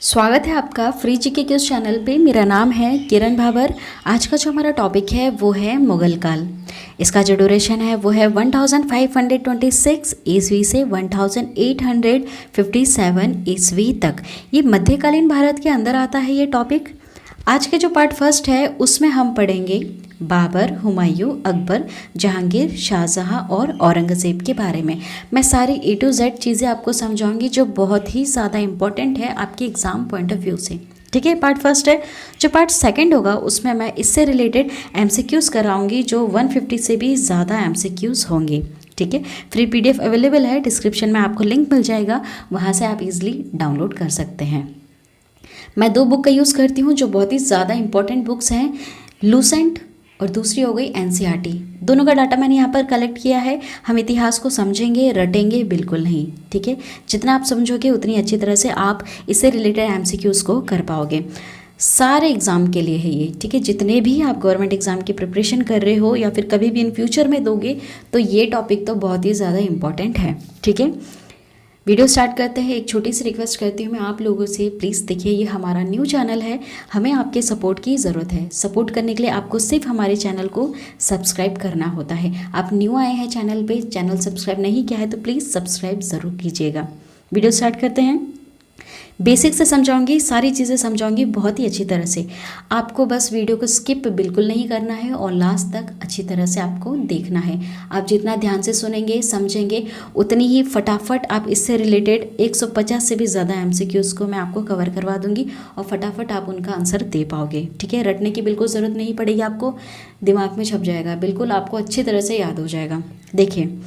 स्वागत है आपका फ्री जीके क्यूज चैनल पे। मेरा नाम है किरण भाबर। आज का जो हमारा टॉपिक है वो है मुगल काल। इसका जो ड्यूरेशन है वो है 1526 ईस्वी से 1857 ईस्वी तक। ये मध्यकालीन भारत के अंदर आता है ये टॉपिक। आज के जो पार्ट फर्स्ट है उसमें हम पढ़ेंगे बाबर, हुमायूं, अकबर, जहांगीर, शाहजहां और औरंगज़ेब के बारे में। मैं सारी ए टू जेड चीज़ें आपको समझाऊंगी जो बहुत ही ज़्यादा इंपॉर्टेंट है आपके एग्ज़ाम पॉइंट ऑफ व्यू से। ठीक है, पार्ट फर्स्ट है। जो पार्ट सेकंड होगा उसमें मैं इससे रिलेटेड एमसीक्यूज़ कराऊंगी जो 150 से भी ज़्यादा एमसीक्यूज़ होंगे। ठीक है, फ्री पीडीएफ अवेलेबल है, डिस्क्रिप्शन में आपको लिंक मिल जाएगा, वहाँ से आप इजीली डाउनलोड कर सकते हैं। मैं दो बुक का यूज़ करती हूँ जो बहुत ही ज़्यादा इंपॉर्टेंट बुक्स हैं, लूसेंट और दूसरी हो गई एनसीईआरटी। दोनों का डाटा मैंने यहाँ पर कलेक्ट किया है। हम इतिहास को समझेंगे, रटेंगे बिल्कुल नहीं। ठीक है, जितना आप समझोगे उतनी अच्छी तरह से आप इससे रिलेटेड एमसीक्यूज़ को कर पाओगे। सारे एग्ज़ाम के लिए है ये। ठीक है, जितने भी आप गवर्नमेंट एग्ज़ाम की प्रिपरेशन कर रहे हो या फिर कभी भी इन फ्यूचर में दोगे तो ये टॉपिक तो बहुत ही ज़्यादा इंपॉर्टेंट है। ठीक है, वीडियो स्टार्ट करते हैं। एक छोटी सी रिक्वेस्ट करती हूँ मैं आप लोगों से, प्लीज़ देखिए ये हमारा न्यू चैनल है, हमें आपके सपोर्ट की ज़रूरत है। सपोर्ट करने के लिए आपको सिर्फ हमारे चैनल को सब्सक्राइब करना होता है। आप न्यू आए हैं चैनल पे, चैनल सब्सक्राइब नहीं किया है तो प्लीज़ सब्सक्राइब ज़रूर कीजिएगा। वीडियो स्टार्ट करते हैं। बेसिक से समझाऊंगी, सारी चीज़ें समझाऊंगी बहुत ही अच्छी तरह से। आपको बस वीडियो को स्किप बिल्कुल नहीं करना है और लास्ट तक अच्छी तरह से आपको देखना है। आप जितना ध्यान से सुनेंगे, समझेंगे, उतनी ही फटाफट आप इससे रिलेटेड 150 से भी ज़्यादा एमसीक्यूज़ को मैं आपको कवर करवा दूंगी और फटाफट आप उनका आंसर दे पाओगे। ठीक है, रटने की बिल्कुल ज़रूरत नहीं पड़ेगी, आपको दिमाग में छप जाएगा, बिल्कुल आपको अच्छी तरह से याद हो जाएगा। देखिए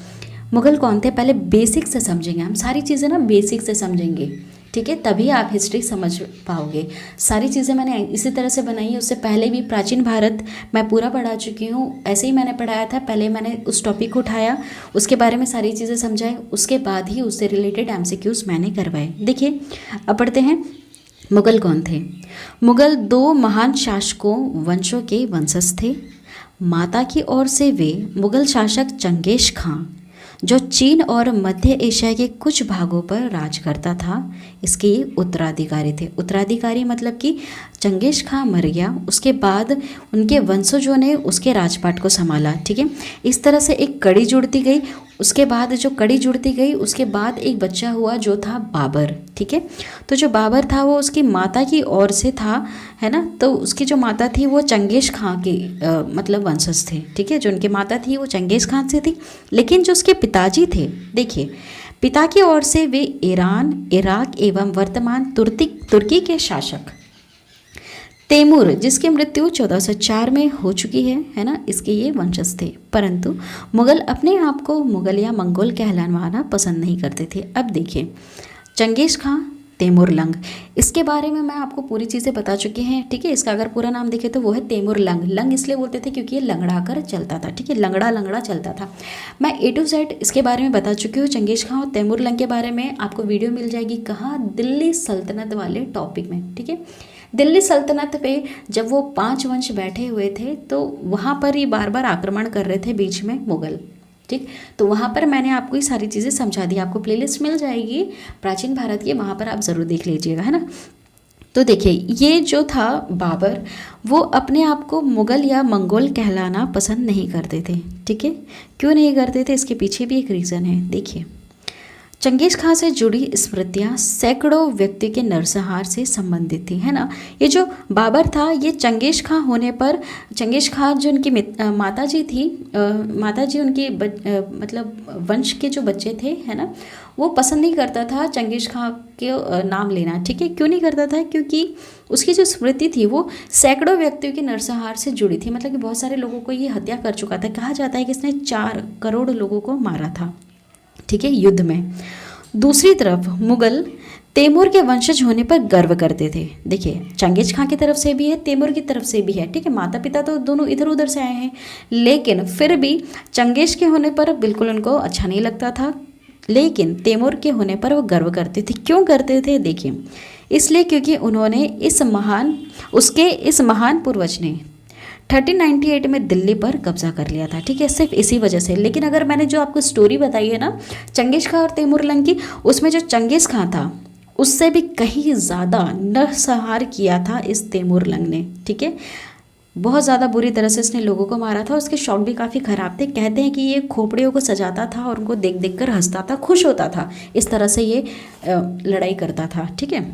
मुग़ल कौन थे, पहले बेसिक से समझेंगे हम। सारी चीज़ें ना बेसिक से समझेंगे, ठीक है, तभी आप हिस्ट्री समझ पाओगे। सारी चीज़ें मैंने इसी तरह से बनाई है। उससे पहले भी प्राचीन भारत मैं पूरा पढ़ा चुकी हूँ, ऐसे ही मैंने पढ़ाया था। पहले मैंने उस टॉपिक को उठाया, उसके बारे में सारी चीज़ें समझाई, उसके बाद ही उससे रिलेटेड एमसीक्यूज़ मैंने करवाए। देखिए अब पढ़ते हैं मुग़ल कौन थे। मुग़ल दो महान शासकों वंशों के वंशज थे। माता की ओर से वे मुग़ल शासक चंगेज़ खां, जो चीन और मध्य एशिया के कुछ भागों पर राज करता था, इसके ये उत्तराधिकारी थे। उत्तराधिकारी मतलब कि चंगेज़ खां मर गया, उसके बाद उनके वंशजों ने उसके राजपाट को संभाला। ठीक है, इस तरह से एक कड़ी जुड़ती गई। उसके बाद जो कड़ी जुड़ती गई उसके बाद एक बच्चा हुआ जो था बाबर। ठीक है, तो जो बाबर था वो उसकी माता की ओर से था, है ना। तो उसकी जो माता थी वो चंगेज़ खां की मतलब वंशज थे। ठीक है, जो उनकी माता थी वो चंगेज़ खां से थी। लेकिन जो उसके पिताजी थे, देखिए पिता की ओर से वे ईरान, इराक एवं वर्तमान तुर्की के शासक तैमूर, जिसकी मृत्यु 1404 में हो चुकी है ना, इसके ये वंशज थे। परंतु मुग़ल अपने आप को मुग़ल या मंगोल कहलाना पसंद नहीं करते थे। अब देखिए चंगेज़ खां तैमूरलंग, इसके बारे में मैं आपको पूरी चीज़ें बता चुकी हैं। ठीक है, इसका अगर पूरा नाम देखें तो वो है तैमूरलंग। लंग इसलिए बोलते थे क्योंकि ये लंगड़ा कर चलता था। ठीक है, लंगड़ा लंगड़ा चलता था। मैं ए टू जेड इसके बारे में बता चुकी हूँ। चंगेज़ खां और तैमूरलंग के बारे में आपको वीडियो मिल जाएगी, कहाँ, दिल्ली सल्तनत वाले टॉपिक में। ठीक है, दिल्ली सल्तनत पे जब वो 5 वंश बैठे हुए थे तो वहाँ पर ही बार बार आक्रमण कर रहे थे बीच में मुग़ल। ठीक, तो वहाँ पर मैंने आपको ये सारी चीज़ें समझा दी। आपको प्लेलिस्ट मिल जाएगी प्राचीन भारत की, वहाँ पर आप ज़रूर देख लीजिएगा, है ना। तो देखिए ये जो था बाबर, वो अपने आप को मुग़ल या मंगोल कहलाना पसंद नहीं करते थे। ठीक है, क्यों नहीं करते थे, इसके पीछे भी एक रीज़न है। देखिए चंगेज़ खां से जुड़ी स्मृतियाँ सैकड़ों व्यक्ति के नरसंहार से संबंधित थी, है ना। ये जो बाबर था ये चंगेज़ खां होने पर, चंगेज़ खां जो उनकी माता जी थी, माता जी उनकी मतलब वंश के जो बच्चे थे, है ना, वो पसंद नहीं करता था चंगेज़ खां के नाम लेना। ठीक है, क्यों नहीं करता था, क्योंकि उसकी जो स्मृति थी वो सैकड़ों व्यक्तियों के नरसंहार से जुड़ी थी। मतलब कि बहुत सारे लोगों को ये हत्या कर चुका था। कहा जाता है कि इसने 4 करोड़ लोगों को मारा था, ठीक है, युद्ध में। दूसरी तरफ मुग़ल तैमूर के वंशज होने पर गर्व करते थे। देखिए चंगेज़ खां की तरफ से भी है, तैमूर की तरफ से भी है। ठीक है, माता पिता तो दोनों इधर उधर से आए हैं, लेकिन फिर भी चंगेज़ के होने पर बिल्कुल उनको अच्छा नहीं लगता था, लेकिन तैमूर के होने पर वो गर्व करते थे। क्यों करते थे, देखिए इसलिए क्योंकि उन्होंने इस महान पूर्वज ने 1398 में दिल्ली पर कब्जा कर लिया था। ठीक है, सिर्फ इसी वजह से। लेकिन अगर मैंने जो आपको स्टोरी बताई है ना चंगेज़ खां और तैमूरलंग की, उसमें जो चंगेज़ खां था उससे भी कहीं ज़्यादा नरसंहार किया था इस तैमूरलंग ने। ठीक है, बहुत ज़्यादा बुरी तरह से इसने लोगों को मारा था। उसके शौक भी काफ़ी ख़राब थे। कहते हैं कि ये खोपड़ियों को सजाता था और उनको देख देख कर हंसता था, खुश होता था। इस तरह से ये लड़ाई करता था। ठीक है,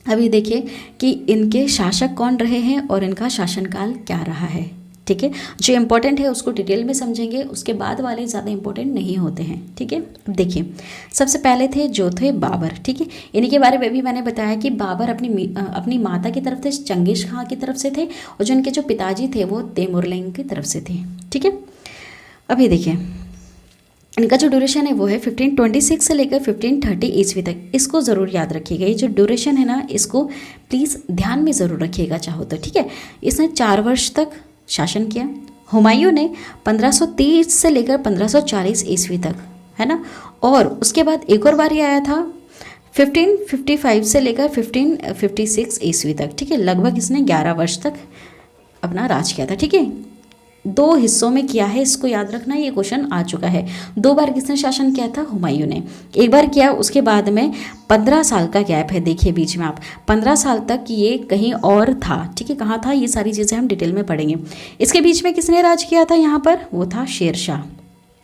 अभी देखिए कि इनके शासक कौन रहे हैं और इनका शासनकाल क्या रहा है। ठीक है, जो इम्पोर्टेंट है उसको डिटेल में समझेंगे, उसके बाद वाले ज़्यादा इम्पोर्टेंट नहीं होते हैं। ठीक है, अब देखिए सबसे पहले जो थे बाबर। ठीक है, इन्हीं के बारे में भी मैंने बताया कि बाबर अपनी माता की तरफ थे, चंगेज खां की तरफ से थे, और जो इनके जो पिताजी थे वो तैमूरलंग की तरफ से थे। ठीक है, अभी देखिए इनका जो ड्यूरेशन है वो है 1526 से लेकर 1530 ईस्वी तक। इसको ज़रूर याद रखिएगा, ये जो ड्यूरेशन है ना इसको प्लीज़ ध्यान में ज़रूर रखिएगा चाहो तो। ठीक है, इसने 4 वर्ष तक शासन किया। हुमायूं ने 1530 से लेकर 1540 ईस्वी तक, है ना, और उसके बाद एक और बारी आया था 1555 से लेकर 1556 ईस्वी तक। ठीक है, लगभग इसने 11 वर्ष तक अपना राज किया था। ठीक है, 2 हिस्सों में किया है, इसको याद रखना, ये क्वेश्चन आ चुका है। 2 बार किसने शासन किया था? हुमायूं ने। एक बार किया, उसके बाद में 15 साल का गैप है, देखिए बीच में आप 15 साल तक ये कहीं और था। ठीक है, कहाँ था, ये सारी चीज़ें हम डिटेल में पढ़ेंगे। इसके बीच में किसने राज किया था यहाँ पर? वो था शेरशाह।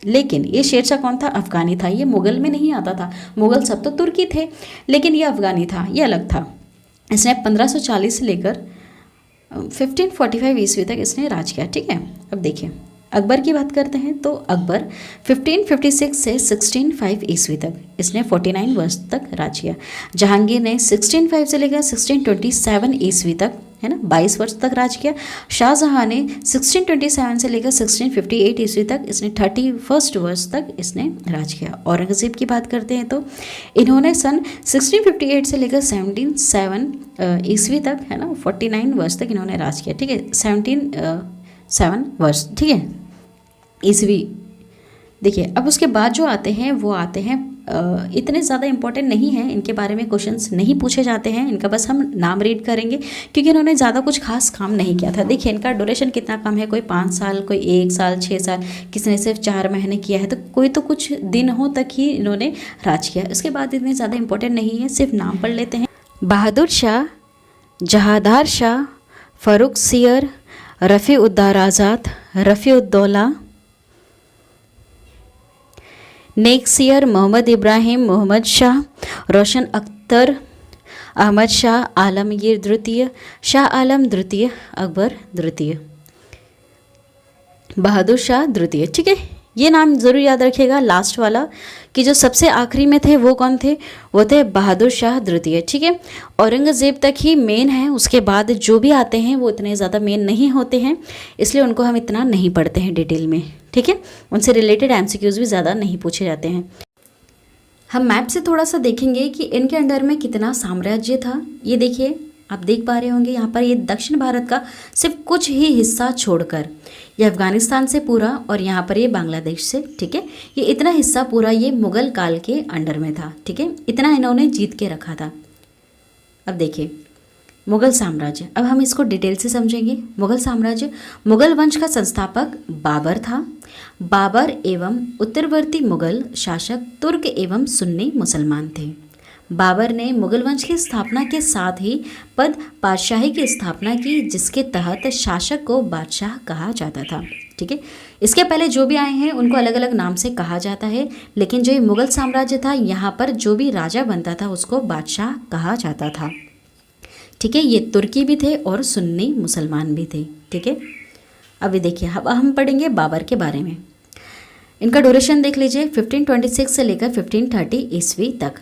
लेकिन ये शेरशाह कौन था? अफगानी था, ये मुगल में नहीं आता था। मुगल सब तो तुर्की थे, लेकिन ये अफगानी था, ये अलग था। इसने 1540 से लेकर 1545 ईस्वी तक इसने राज किया। ठीक है, अब देखिए अकबर की बात करते हैं तो अकबर 1556 से 1605 ईस्वी तक इसने 49 वर्ष तक राज किया। जहांगीर ने 1605 से लेकर 1627 ईस्वी तक, है ना, 22 वर्ष तक राज किया। शाहजहां ने 1627 से लेकर 1658 ईस्वी तक इसने 31 वर्ष तक इसने राज किया। औरंगज़ेब की बात करते हैं तो इन्होंने सन 1658 से लेकर 1707 ईस्वी तक, है ना, 49 वर्ष तक इन्होंने राज किया। ठीक है, 7 वर्ष, ठीक है, ईस्वी। देखिए अब उसके बाद जो आते हैं वो आते हैं इतने ज़्यादा इंपॉर्टेंट नहीं हैं, इनके बारे में क्वेश्चंस नहीं पूछे जाते हैं, इनका बस हम नाम रीड करेंगे क्योंकि इन्होंने ज़्यादा कुछ खास काम नहीं किया था। देखिए इनका ड्यूरेशन कितना कम है, कोई 5 साल, कोई 1 साल, 6 साल, किसी ने सिर्फ 4 महीने किया है, तो कोई तो कुछ दिनों तक ही इन्होंने राज किया। उसके बाद इतने ज़्यादा इंपॉर्टेंट नहीं है, सिर्फ नाम पढ़ लेते हैं। बहादुर शाह, जहादार शाह, फ़ारुख सियर, रफ़ी-उद-दौला आज़ाद, रफ़ी-उद-दौला, नेक सियर, मोहम्मद इब्राहिम, मोहम्मद शाह, रोशन अख्तर, अहमद शाह, आलमगीर द्वितीय, शाह आलम द्वितीय, अकबर द्वितीय, बहादुर शाह द्वितीय। ठीक है, ये नाम ज़रूर याद रखिएगा लास्ट वाला, कि जो सबसे आखिरी में थे वो कौन थे? वो थे बहादुर शाह द्वितीय। ठीक है, औरंगज़ेब तक ही मेन है, उसके बाद जो भी आते हैं वो इतने ज़्यादा मेन नहीं होते हैं, इसलिए उनको हम इतना नहीं पढ़ते हैं डिटेल में। ठीक है, उनसे रिलेटेड एमसीक्यूज़ भी ज़्यादा नहीं पूछे जाते हैं। हम मैप से थोड़ा सा देखेंगे कि इनके अंडर में कितना साम्राज्य था। ये देखिए आप देख पा रहे होंगे यहाँ पर, ये दक्षिण भारत का सिर्फ कुछ ही हिस्सा छोड़कर, ये अफ़गानिस्तान से पूरा, और यहाँ पर ये बांग्लादेश से। ठीक है, ये इतना हिस्सा पूरा ये मुग़ल काल के अंडर में था। ठीक है, इतना इन्होंने जीत के रखा था। अब देखिए मुग़ल साम्राज्य, अब हम इसको डिटेल से समझेंगे। मुग़ल साम्राज्य, मुग़ल वंश का संस्थापक बाबर था। बाबर एवं उत्तरवर्ती मुग़ल शासक तुर्क एवं सुन्नी मुसलमान थे। बाबर ने मुग़ल वंश की स्थापना के साथ ही पद बादशाही की स्थापना की, जिसके तहत शासक को बादशाह कहा जाता था। ठीक है, इसके पहले जो भी आए हैं उनको अलग अलग नाम से कहा जाता है, लेकिन जो ये मुग़ल साम्राज्य था यहाँ पर जो भी राजा बनता था उसको बादशाह कहा जाता था। ठीक है, ये तुर्की भी थे और सुन्नी मुसलमान भी थे। ठीक है, अभी देखिए अब हम पढ़ेंगे बाबर के बारे में। इनका ड्यूरेशन देख लीजिए, 1526 से लेकर 1530 ईस्वी तक।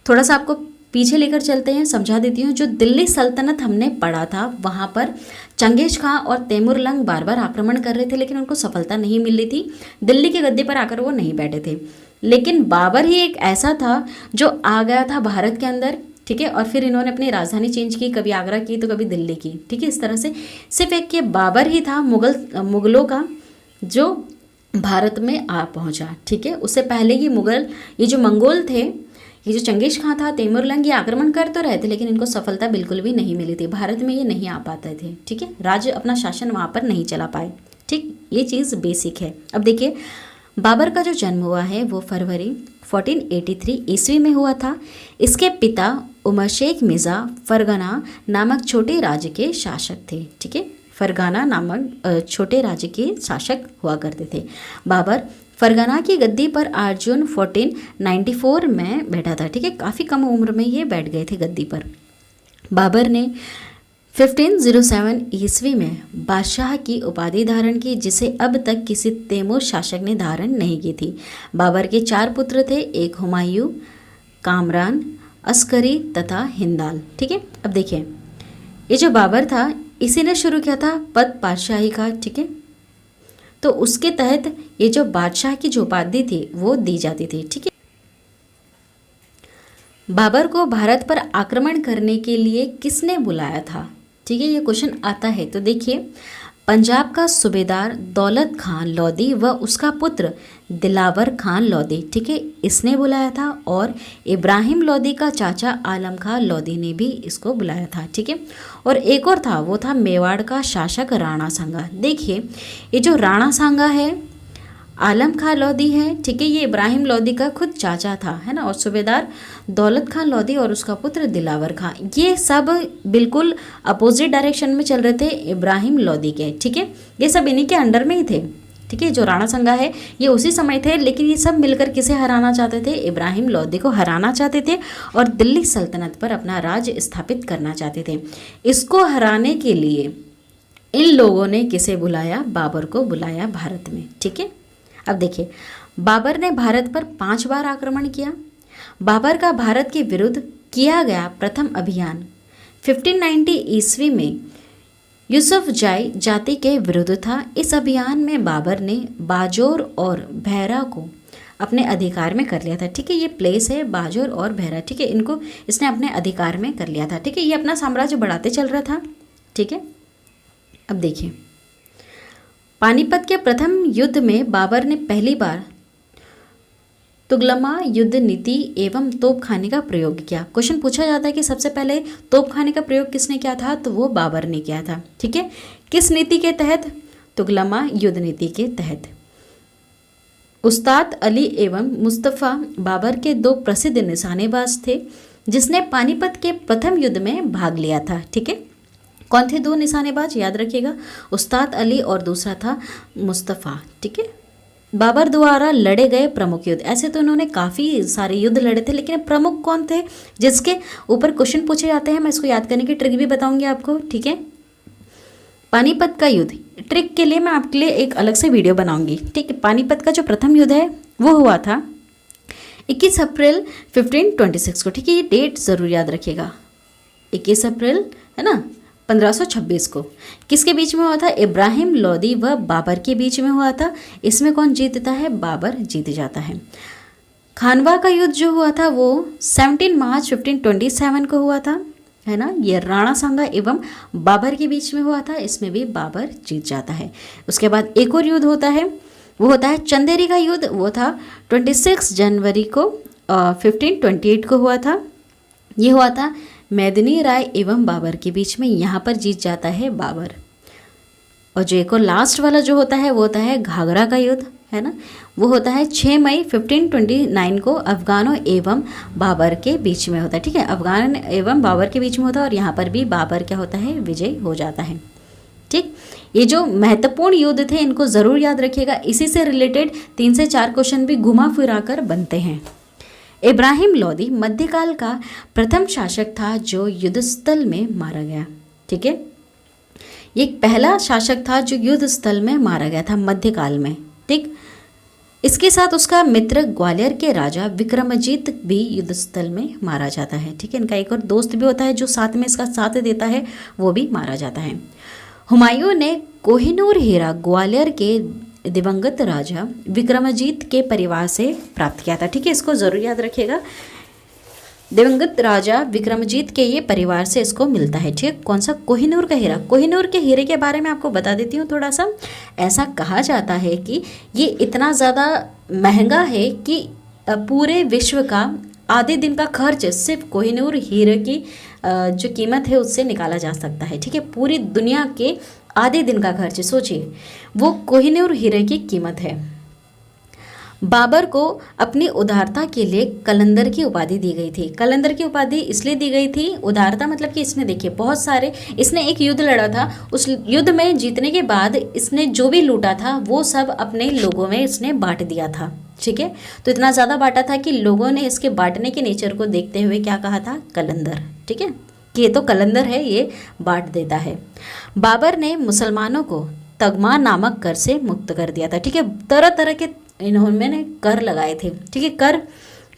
थोड़ा सा आपको पीछे लेकर चलते हैं, समझा देती हूँ। जो दिल्ली सल्तनत हमने पढ़ा था वहाँ पर चंगेज खां और तैमूरलंग बार बार आक्रमण कर रहे थे, लेकिन उनको सफलता नहीं मिल रही थी। दिल्ली के गद्दे पर आकर वो नहीं बैठे थे, लेकिन बाबर ही एक ऐसा था जो आ गया था भारत के अंदर। ठीक है, और फिर इन्होंने अपनी राजधानी चेंज की, कभी आगरा की तो कभी दिल्ली की। ठीक है, इस तरह से सिर्फ एक ये बाबर ही था मुग़लों का जो भारत में आ पहुंचा। ठीक है, उससे पहले ये जो मंगोल थे, ये जो चंगेज खां था, तैमूरलंग, ये आक्रमण कर तो रहे थे, लेकिन इनको सफलता बिल्कुल भी नहीं मिली थी। भारत में ये नहीं आ पाते थे। ठीक है, राज्य अपना शासन वहाँ पर नहीं चला पाए। ठीक, ये चीज़ बेसिक है। अब देखिए बाबर का जो जन्म हुआ है वो फरवरी 1483 ईस्वी में हुआ था। इसके पिता उमर शेख मिर्ज़ा फरगना नामक छोटे राज्य के शासक थे। ठीक है, फरगाना नामक छोटे राज्य के शासक हुआ करते थे। बाबर फरगना की गद्दी पर 8 जून 1494 में बैठा था। ठीक है, काफ़ी कम उम्र में ये बैठ गए थे गद्दी पर। बाबर ने 1507 ईस्वी में बादशाह की उपाधि धारण की, जिसे अब तक किसी तैमूर शासक ने धारण नहीं की थी। बाबर के 4 पुत्र थे, एक हुमायूं, कामरान, अस्करी तथा हिंदाल। ठीक है, अब देखिए ये जो बाबर था इसी ने शुरू किया था पद बादशाही का। ठीक है, तो उसके तहत ये जो बादशाह की जो उपाधि थी वो दी जाती थी। ठीक है, बाबर को भारत पर आक्रमण करने के लिए किसने बुलाया था? ठीक है, ये क्वेश्चन आता है। तो देखिए, पंजाब का सूबेदार दौलत खान लोधी व उसका पुत्र दिलावर खान लोधी, ठीक है, इसने बुलाया था। और इब्राहिम लोधी का चाचा आलम खान लोधी ने भी इसको बुलाया था। ठीक है, और एक और था, वो था मेवाड़ का शासक राणा सांगा। देखिए ये जो राणा सांगा है आलम खान लोधी है, ठीक है, ये इब्राहिम लोधी का खुद चाचा था, है ना। और सूबेदार दौलत खान लोधी और उसका पुत्र दिलावर खान, ये सब बिल्कुल अपोजिट डायरेक्शन में चल रहे थे इब्राहिम लोधी के। ठीक है, ये सब इन्हीं के अंडर में ही थे। ठीक है, जो राणा संगा है ये उसी समय थे, लेकिन ये सब मिलकर किसे हराना चाहते थे? इब्राहिम लोधी को हराना चाहते थे और दिल्ली सल्तनत पर अपना राज स्थापित करना चाहते थे। इसको हराने के लिए इन लोगों ने किसे बुलाया? बाबर को बुलाया भारत में। ठीक है, अब देखिए, बाबर ने भारत पर 5 बार आक्रमण किया। बाबर का भारत के विरुद्ध किया गया प्रथम अभियान 1590 ईस्वी में यूसुफ जाई जाति के विरुद्ध था। इस अभियान में बाबर ने बाजोर और भैरा को अपने अधिकार में कर लिया था। ठीक है, ये प्लेस है बाजोर और भैरा। ठीक है, इनको इसने अपने अधिकार में कर लिया था। ठीक है, ये अपना साम्राज्य बढ़ाते चल रहा था। ठीक है, अब देखिए, पानीपत के प्रथम युद्ध में बाबर ने पहली बार तुगलमा युद्ध नीति एवं तोपखाने का प्रयोग किया। क्वेश्चन पूछा जाता है कि सबसे पहले तोपखाने का प्रयोग किसने किया था? तो वो बाबर ने किया था। ठीक है, किस नीति के तहत? तुगलमा युद्ध नीति के तहत। उस्ताद अली एवं मुस्तफ़ा बाबर के 2 प्रसिद्ध निशानेबाज थे, जिसने पानीपत के प्रथम युद्ध में भाग लिया था। ठीक है, कौन थे 2 निशानेबाज? याद रखिएगा, उस्ताद अली और दूसरा था मुस्तफ़ा। ठीक है, बाबर द्वारा लड़े गए प्रमुख युद्ध, ऐसे तो उन्होंने काफ़ी सारे युद्ध लड़े थे, लेकिन प्रमुख कौन थे जिसके ऊपर क्वेश्चन पूछे जाते हैं? मैं इसको याद करने की ट्रिक भी बताऊंगी आपको। ठीक है, पानीपत का युद्ध, ट्रिक के लिए मैं आपके लिए एक अलग से वीडियो बनाऊंगी। ठीक है, पानीपत का जो प्रथम युद्ध है वो हुआ था 21 अप्रैल 1526 को। ठीक है, ये डेट ज़रूर याद रखिएगा, 21 अप्रैल है ना 1526 को। किसके बीच में हुआ था? इब्राहिम लोधी व बाबर के बीच में हुआ था। इसमें कौन जीतता है? बाबर जीत जाता है। खानवा का युद्ध जो हुआ था वो 17 मार्च 1527 को हुआ था, है ना। ये राणा सांगा एवं बाबर के बीच में हुआ था, इसमें भी बाबर जीत जाता है। उसके बाद एक और युद्ध होता है, वो होता है चंदेरी का युद्ध। वो था 26 जनवरी को 1528 को हुआ था। ये हुआ था मेदिनी राय एवं बाबर के बीच में, यहाँ पर जीत जाता है बाबर। और जो एक और लास्ट वाला जो होता है वो होता है घाघरा का युद्ध, है ना। वो होता है 6 मई 1529 को अफगानों एवं बाबर के बीच में होता है। ठीक है, अफगान एवं बाबर के बीच में होता है और यहाँ पर भी बाबर क्या होता है? विजय हो जाता है। ठीक, ये जो महत्वपूर्ण युद्ध थे इनको ज़रूर याद रखिएगा। इसी से रिलेटेड 3 से 4 क्वेश्चन भी घुमा फिरा कर बनते हैं। इब्राहिम लोधी मध्यकाल का प्रथम शासक था जो युद्धस्थल में मारा गया। ठीक है, ये पहला शासक था जो युद्ध स्थल में मारा गया था मध्यकाल में। ठीक, इसके साथ उसका मित्र ग्वालियर के राजा विक्रमजीत भी युद्ध स्थल में मारा जाता है। ठीक है, इनका एक और दोस्त भी होता है जो साथ में इसका साथ देता है, वो भी मारा जाता है। हुमायूं ने कोहिनूर हीरा ग्वालियर के दिवंगत राजा विक्रमजीत के परिवार से प्राप्त किया था। ठीक है, इसको जरूर याद रखिएगा, दिवंगत राजा विक्रमजीत के ये परिवार से इसको मिलता है। ठीक है, कौन सा? कोहिनूर का हीरा। कोहिनूर के हीरे के बारे में आपको बता देती हूँ थोड़ा सा। ऐसा कहा जाता है कि ये इतना ज़्यादा महंगा है कि पूरे विश्व का आधे दिन का खर्च सिर्फ कोहिनूर हीरे की जो कीमत है उससे निकाला जा सकता है। ठीक है, पूरी दुनिया के आधे दिन का खर्च सोचिए, वो कोहिनूर हीरे की कीमत है। बाबर को अपनी उदारता के लिए कलंदर की उपाधि दी गई थी। कलंदर की उपाधि इसलिए दी गई थी, उदारता मतलब कि इसने देखिए बहुत सारे, इसने एक युद्ध लड़ा था, उस युद्ध में जीतने के बाद इसने जो भी लूटा था वो सब अपने लोगों में इसने बांट दिया था। ठीक है, तो इतना ज़्यादा बांटा था कि लोगों ने इसके बांटने के नेचर को देखते हुए क्या कहा था, कलंदर। ठीक है, कि ये तो कलंदर है, ये बांट देता है। बाबर ने मुसलमानों को तगमा नामक कर से मुक्त कर दिया था। ठीक है, तरह तरह के इन्होंने कर लगाए थे। ठीक है, कर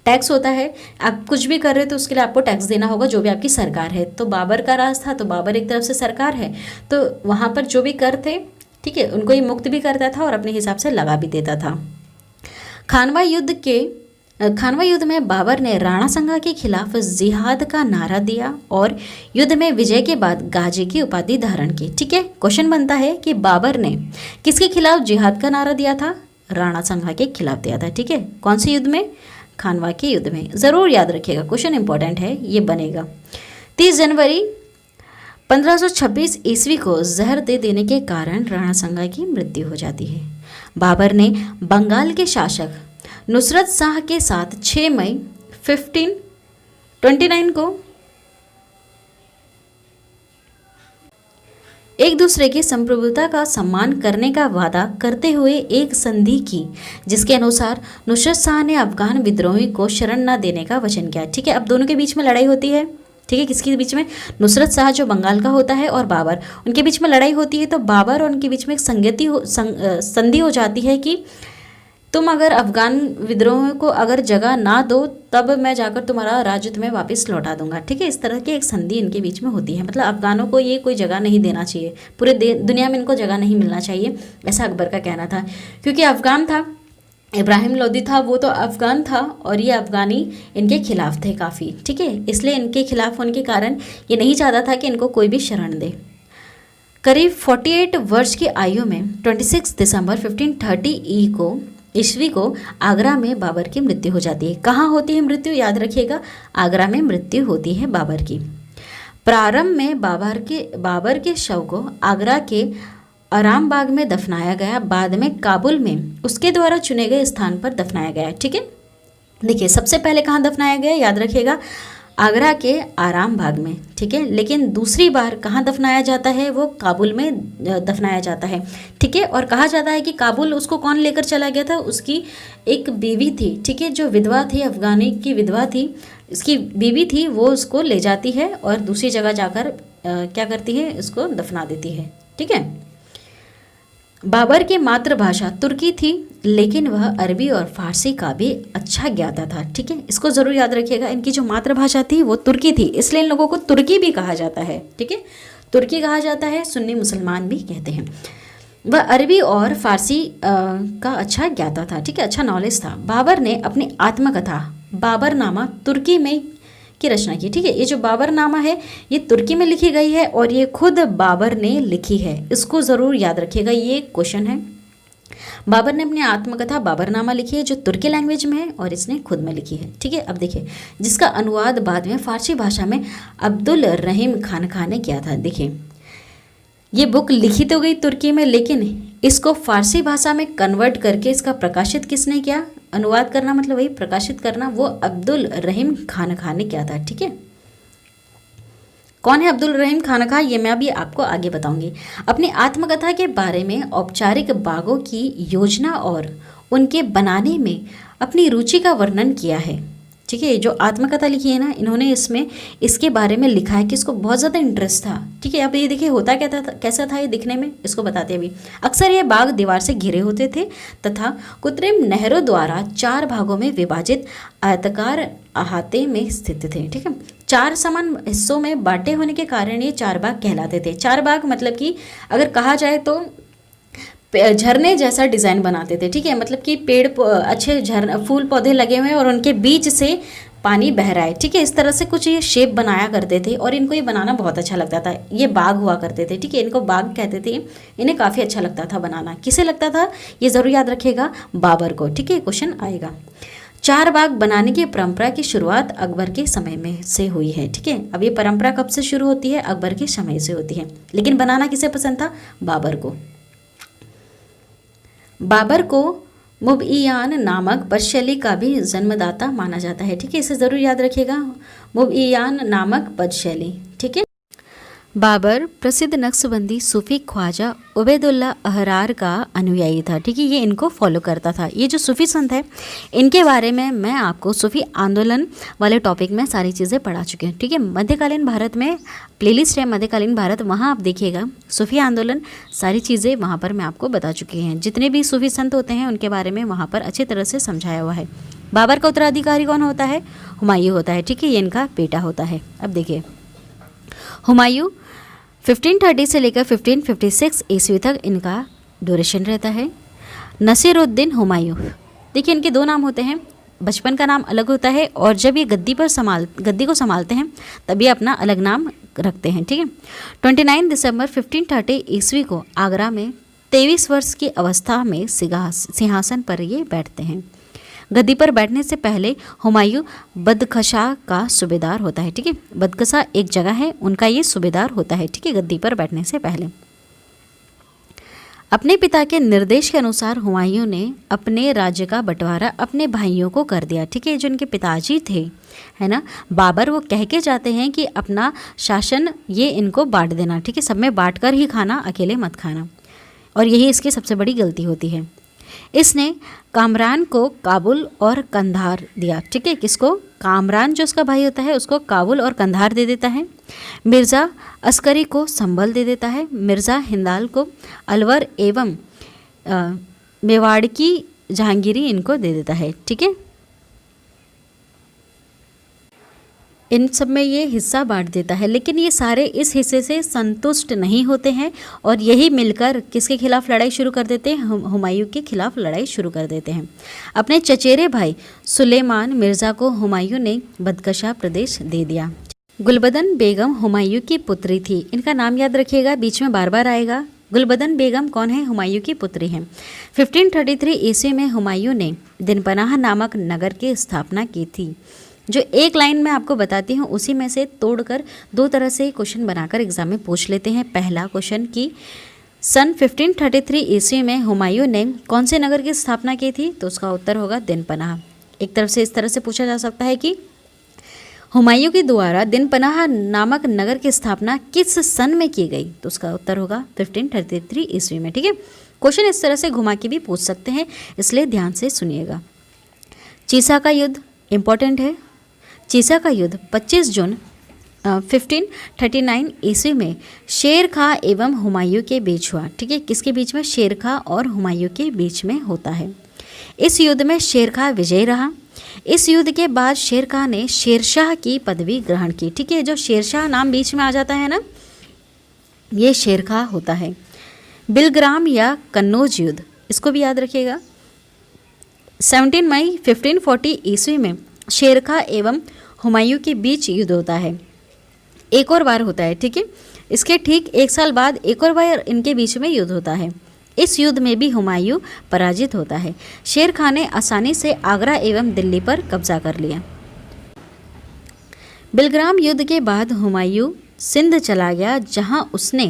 टैक्स होता है, आप कुछ भी कर रहे हो तो उसके लिए आपको टैक्स देना होगा, जो भी आपकी सरकार है। तो बाबर का राज था, तो बाबर एक तरफ से सरकार है, तो वहाँ पर जो भी कर थे, ठीक है, उनको ये मुक्त भी करता था और अपने हिसाब से लगा भी देता था। खानवा युद्ध में बाबर ने राणा संगा के खिलाफ जिहाद का नारा दिया और युद्ध में विजय के बाद गाजी की उपाधि धारण की। ठीक है, क्वेश्चन बनता है कि बाबर ने किसके खिलाफ जिहाद का नारा दिया था, राणा संगा के खिलाफ दिया था। ठीक है, कौन से युद्ध में, खानवा के युद्ध में। ज़रूर याद रखिएगा, क्वेश्चन इंपॉर्टेंट है, ये बनेगा। 30 जनवरी 1526 ईस्वी को जहर दे देने के कारण राणा संगा की मृत्यु हो जाती है। बाबर ने बंगाल के शासक नुसरत शाह के साथ 6 मई 1529 को एक दूसरे की संप्रभुता का सम्मान करने का वादा करते हुए एक संधि की, जिसके अनुसार नुसरत शाह ने अफगान विद्रोही को शरण न देने का वचन किया। ठीक है, अब दोनों के बीच में लड़ाई होती है। ठीक है, किसके बीच में, नुसरत शाह जो बंगाल का होता है और बाबर, उनके बीच में लड़ाई होती है। तो बाबर और उनके बीच में एक संधि हो जाती है कि तुम अगर अफगान विद्रोह को अगर जगह ना दो तब मैं जाकर तुम्हारा राज्य तुम्हें वापस लौटा दूंगा। ठीक है, इस तरह की एक संधि इनके बीच में होती है। मतलब अफगानों को ये कोई जगह नहीं देना चाहिए, पूरे दुनिया में इनको जगह नहीं मिलना चाहिए, ऐसा अकबर का कहना था। क्योंकि अफगान था, इब्राहिम लोदी था, वो तो अफगान था और ये अफगानी इनके खिलाफ थे काफ़ी। ठीक है, इसलिए इनके खिलाफ होने के कारण ये नहीं चाहता था कि इनको कोई भी शरण दे। करीब 48 वर्ष की आयु में 26 दिसंबर 1530 ईस्वी को आगरा में बाबर की मृत्यु हो जाती है। कहाँ होती है मृत्यु, याद रखिएगा, आगरा में मृत्यु होती है बाबर की। प्रारंभ में बाबर के शव को आगरा के आराम बाग में दफनाया गया, बाद में काबुल में उसके द्वारा चुने गए स्थान पर दफनाया गया। ठीक है, देखिए सबसे पहले कहाँ दफनाया गया, याद रखिएगा, आगरा के आराम बाग में। ठीक है, लेकिन दूसरी बार कहाँ दफनाया जाता है, वो काबुल में दफनाया जाता है। ठीक है, और कहा जाता है कि काबुल उसको कौन लेकर चला गया था, उसकी एक बीवी थी। ठीक है, जो विधवा थी, अफगानी की विधवा थी, इसकी बीवी थी, वो उसको ले जाती है और दूसरी जगह जाकर क्या करती है, उसको दफना देती है। ठीक है, बाबर की मातृभाषा तुर्की थी, लेकिन वह अरबी और फारसी का भी अच्छा ज्ञाता था। ठीक है, इसको ज़रूर याद रखिएगा, इनकी जो मातृभाषा थी वो तुर्की थी, इसलिए इन लोगों को तुर्की भी कहा जाता है। ठीक है, तुर्की कहा जाता है, सुन्नी मुसलमान भी कहते हैं। वह अरबी और फारसी का अच्छा ज्ञाता था। ठीक है, अच्छा नॉलेज था। बाबर ने अपनी आत्मकथा बाबरनामा तुर्की में की रचना की। ठीक है, ये जो बाबरनामा है ये तुर्की में लिखी गई है और ये खुद बाबर ने लिखी है, इसको ज़रूर याद रखिएगा, ये क्वेश्चन है। बाबर ने अपनी आत्मकथा बाबरनामा लिखी है जो तुर्की लैंग्वेज में है और इसने खुद में लिखी है। ठीक है, अब देखिए जिसका अनुवाद बाद में फारसी भाषा में अब्दुल रहीम खानका ने किया था। देखिए ये बुक लिखी तो गई तुर्की में, लेकिन इसको फारसी भाषा में कन्वर्ट करके इसका प्रकाशित किसने किया, अनुवाद करना मतलब वही प्रकाशित करना, वो अब्दुल रहीम खानका ने किया था। ठीक है, कौन है अब्दुल रहीम खानका, ये मैं अभी आपको आगे बताऊंगी। अपनी आत्मकथा के बारे में औपचारिक बागों की योजना और उनके बनाने में अपनी रुचि का वर्णन किया है। ठीक है, जो आत्मकथा लिखी है ना इन्होंने, इसमें इसके बारे में लिखा है कि इसको बहुत ज़्यादा इंटरेस्ट था। ठीक है, अब ये देखिए होता क्या था, कैसा था ये दिखने में, इसको बताते हैं अभी। अक्सर ये बाग दीवार से घिरे होते थे तथा कृत्रिम नहरों द्वारा 4 भागों में विभाजित आयताकार अहाते में स्थित थे। ठीक है, 4 समान हिस्सों में बांटे होने के कारण ये 4 बाग कहलाते थे। 4 बाग मतलब कि अगर कहा जाए तो झरने जैसा डिज़ाइन बनाते थे। ठीक है, मतलब कि पेड़ अच्छे फूल पौधे लगे हुए हैं और उनके बीच से पानी बह रहा है। ठीक है, इस तरह से कुछ ये शेप बनाया करते थे और इनको ये बनाना बहुत अच्छा लगता था। ये बाग हुआ करते थे। ठीक है, इनको बाग कहते थे, इन्हें काफ़ी अच्छा लगता था बनाना। किसे लगता था ये ज़रूर याद रखिएगा, बाबर को। ठीक है, क्वेश्चन आएगा। 4 बाग बनाने की परंपरा की शुरुआत अकबर के समय में से हुई है। ठीक है, अब ये परंपरा कब से शुरू होती है, अकबर के समय से होती है, लेकिन बनाना किसे पसंद था, बाबर को। बाबर को मुबइयान नामक पदशैली का भी जन्मदाता माना जाता है। ठीक है, इसे ज़रूर याद रखिएगा, मुबइयान नामक पदशैली। ठीक है। बाबर प्रसिद्ध नक्शबंदी सूफी ख्वाजा उबैदुल्ला अहरार का अनुयायी था। ठीक है, ये इनको फॉलो करता था। ये जो सूफी संत है, इनके बारे में मैं आपको सूफी आंदोलन वाले टॉपिक में सारी चीज़ें पढ़ा चुकी हूँ। ठीक है, मध्यकालीन भारत में प्लेलिस्ट है मध्यकालीन भारत, वहाँ आप देखिएगा सूफी आंदोलन, सारी चीज़ें वहाँ पर मैं आपको बता चुकी हैं। जितने भी सूफी संत होते हैं उनके बारे में वहाँ पर अच्छी तरह से समझाया हुआ है। बाबर का उत्तराधिकारी कौन होता है? हुमायूं होता है। ठीक है, ये इनका बेटा होता है। अब देखिए, हुमायूं 1530 से लेकर 1556 ईस्वी तक इनका ड्यूरेशन रहता है। नसीरुद्दीन हुमायूं, देखिए इनके दो नाम होते हैं, बचपन का नाम अलग होता है और जब ये गद्दी को संभालते हैं तब ये अपना अलग नाम रखते हैं। ठीक है, 29 दिसंबर 1530 ईस्वी को आगरा में 23 वर्ष की अवस्था में सिंहासन पर ये बैठते हैं। गद्दी पर बैठने से पहले हुमायूं बदखशा का सूबेदार होता है। ठीक है, बदखशा एक जगह है, उनका ये सूबेदार होता है। ठीक है, गद्दी पर बैठने से पहले अपने पिता के निर्देश के अनुसार हुमायूं ने अपने राज्य का बंटवारा अपने भाइयों को कर दिया। ठीक है, जो इनके पिताजी थे, है ना, बाबर, वो कह के जाते हैं कि अपना शासन ये इनको बांट देना। ठीक है, सब में बांट कर ही खाना, अकेले मत खाना, और यही इसकी सबसे बड़ी गलती होती है। इसने कामरान को काबुल और कंधार दिया। ठीक है, किसको? कामरान जो उसका भाई होता है उसको काबुल और कंधार दे देता है। मिर्ज़ा अस्करी को संभल दे देता है। मिर्ज़ा हिंदाल को अलवर एवं मेवाड़ की जहांगीरी इनको दे देता है। ठीक है, इन सब में ये हिस्सा बांट देता है, लेकिन ये सारे इस हिस्से से संतुष्ट नहीं होते हैं और यही मिलकर किसके खिलाफ लड़ाई शुरू कर देते हैं? हुमायूं के खिलाफ लड़ाई शुरू कर देते हैं। अपने चचेरे भाई सुलेमान मिर्ज़ा को हुमायूं ने बदकशा प्रदेश दे दिया। गुलबदन बेगम हुमायूं की पुत्री थी। इनका नाम याद रखिएगा, बीच में बार बार आएगा। गुलबदन बेगम कौन है? हुमायूं की पुत्री हैं। 1533 ईस्वी में हुमायूं ने दिनपनाह नामक नगर की स्थापना की थी। जो एक लाइन में आपको बताती हूँ उसी में से तोड़कर दो तरह से क्वेश्चन बनाकर एग्जाम में पूछ लेते हैं। पहला क्वेश्चन कि सन 1533 ईस्वी में हुमायूं ने कौन से नगर की स्थापना की थी? तो उसका उत्तर होगा दिनपनाह। एक तरफ से इस तरह से पूछा जा सकता है कि हुमायूं के द्वारा दिनपनाह नामक नगर की स्थापना किस सन में की गई? तो उसका उत्तर होगा 1533 ईस्वी में। ठीक है, क्वेश्चन इस तरह से घुमा के भी पूछ सकते हैं, इसलिए ध्यान से सुनिएगा। चीसा का युद्ध इंपॉर्टेंट है। चीसा का युद्ध 25 जून 1539 ईस्वी में शेर खां एवं हुमायूं के बीच हुआ। ठीक है, किसके बीच में? शेर खां और हुमायूं के बीच में होता है। इस युद्ध में शेर खां विजयी रहा। इस युद्ध के बाद शेर खां ने शेरशाह की पदवी ग्रहण की। ठीक है, जो शेरशाह नाम बीच में आ जाता है ना, ये शेर खां होता है। बिलग्राम या कन्नौज युद्ध, इसको भी याद रखिएगा। 17 मई 1540 ईस्वी में शेर खां एवं हुमायूं के बीच युद्ध होता है। एक और बार होता है। ठीक है, इसके ठीक एक साल बाद एक और बार इनके बीच में युद्ध होता है। इस युद्ध में भी हुमायूं पराजित होता है। शेर खां ने आसानी से आगरा एवं दिल्ली पर कब्जा कर लिया। बिलग्राम युद्ध के बाद हुमायूं सिंध चला गया, जहां उसने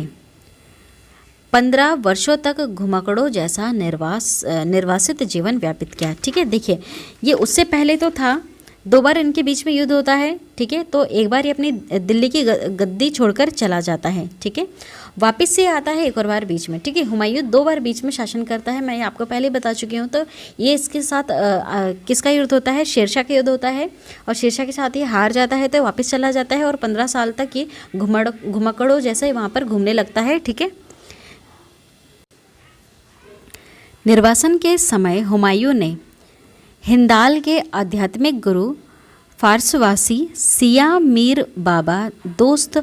15 वर्षों तक घुमकड़ों जैसा निर्वासित जीवन व्यापित किया। ठीक है, देखिए ये उससे पहले तो था, दो बार इनके बीच में युद्ध होता है। ठीक है, तो एक बार ये अपनी दिल्ली की गद्दी छोड़कर चला जाता है। ठीक है, वापस से आता है एक और बार बीच में। ठीक है, हुमायूं दो बार बीच में शासन करता है, मैं आपको पहले बता चुकी हूँ। तो ये इसके साथ किसका युद्ध होता है? शेरशाह का युद्ध होता है, और शेरशाह के साथ ये हार जाता है तो वापस चला जाता है, और 15 साल तक ये घुमकड़ों जैसे वहाँ पर घूमने लगता है। ठीक है, निर्वासन के समय हुमायूं ने हिंदाल के आध्यात्मिक गुरु फारसवासी सिया मीर बाबा दोस्त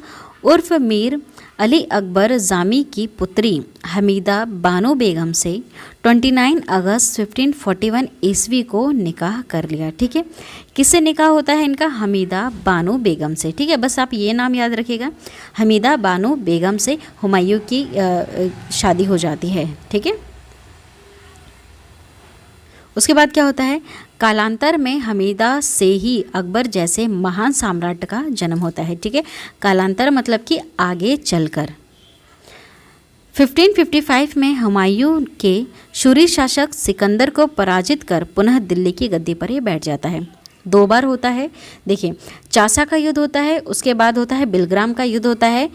उर्फ मीर अली अकबर जामी की पुत्री हमीदा बानो बेगम से 29 अगस्त 1541 ईस्वी को निकाह कर लिया। ठीक है, किससे निकाह होता है इनका? हमीदा बानो बेगम से। ठीक है, बस आप ये नाम याद रखिएगा, हमीदा बानो बेगम से हुमायूं की शादी हो जाती है। ठीक है, उसके बाद क्या होता है? कालांतर में हमीदा से ही अकबर जैसे महान सम्राट का जन्म होता है। ठीक है, कालांतर मतलब कि आगे चलकर। 1555 में हुमायूं के शूरी शासक सिकंदर को पराजित कर पुनः दिल्ली की गद्दी पर ये बैठ जाता है। 2 बार होता है। देखिए, चासा का युद्ध होता है, उसके बाद होता है बिलग्राम का युद्ध होता है,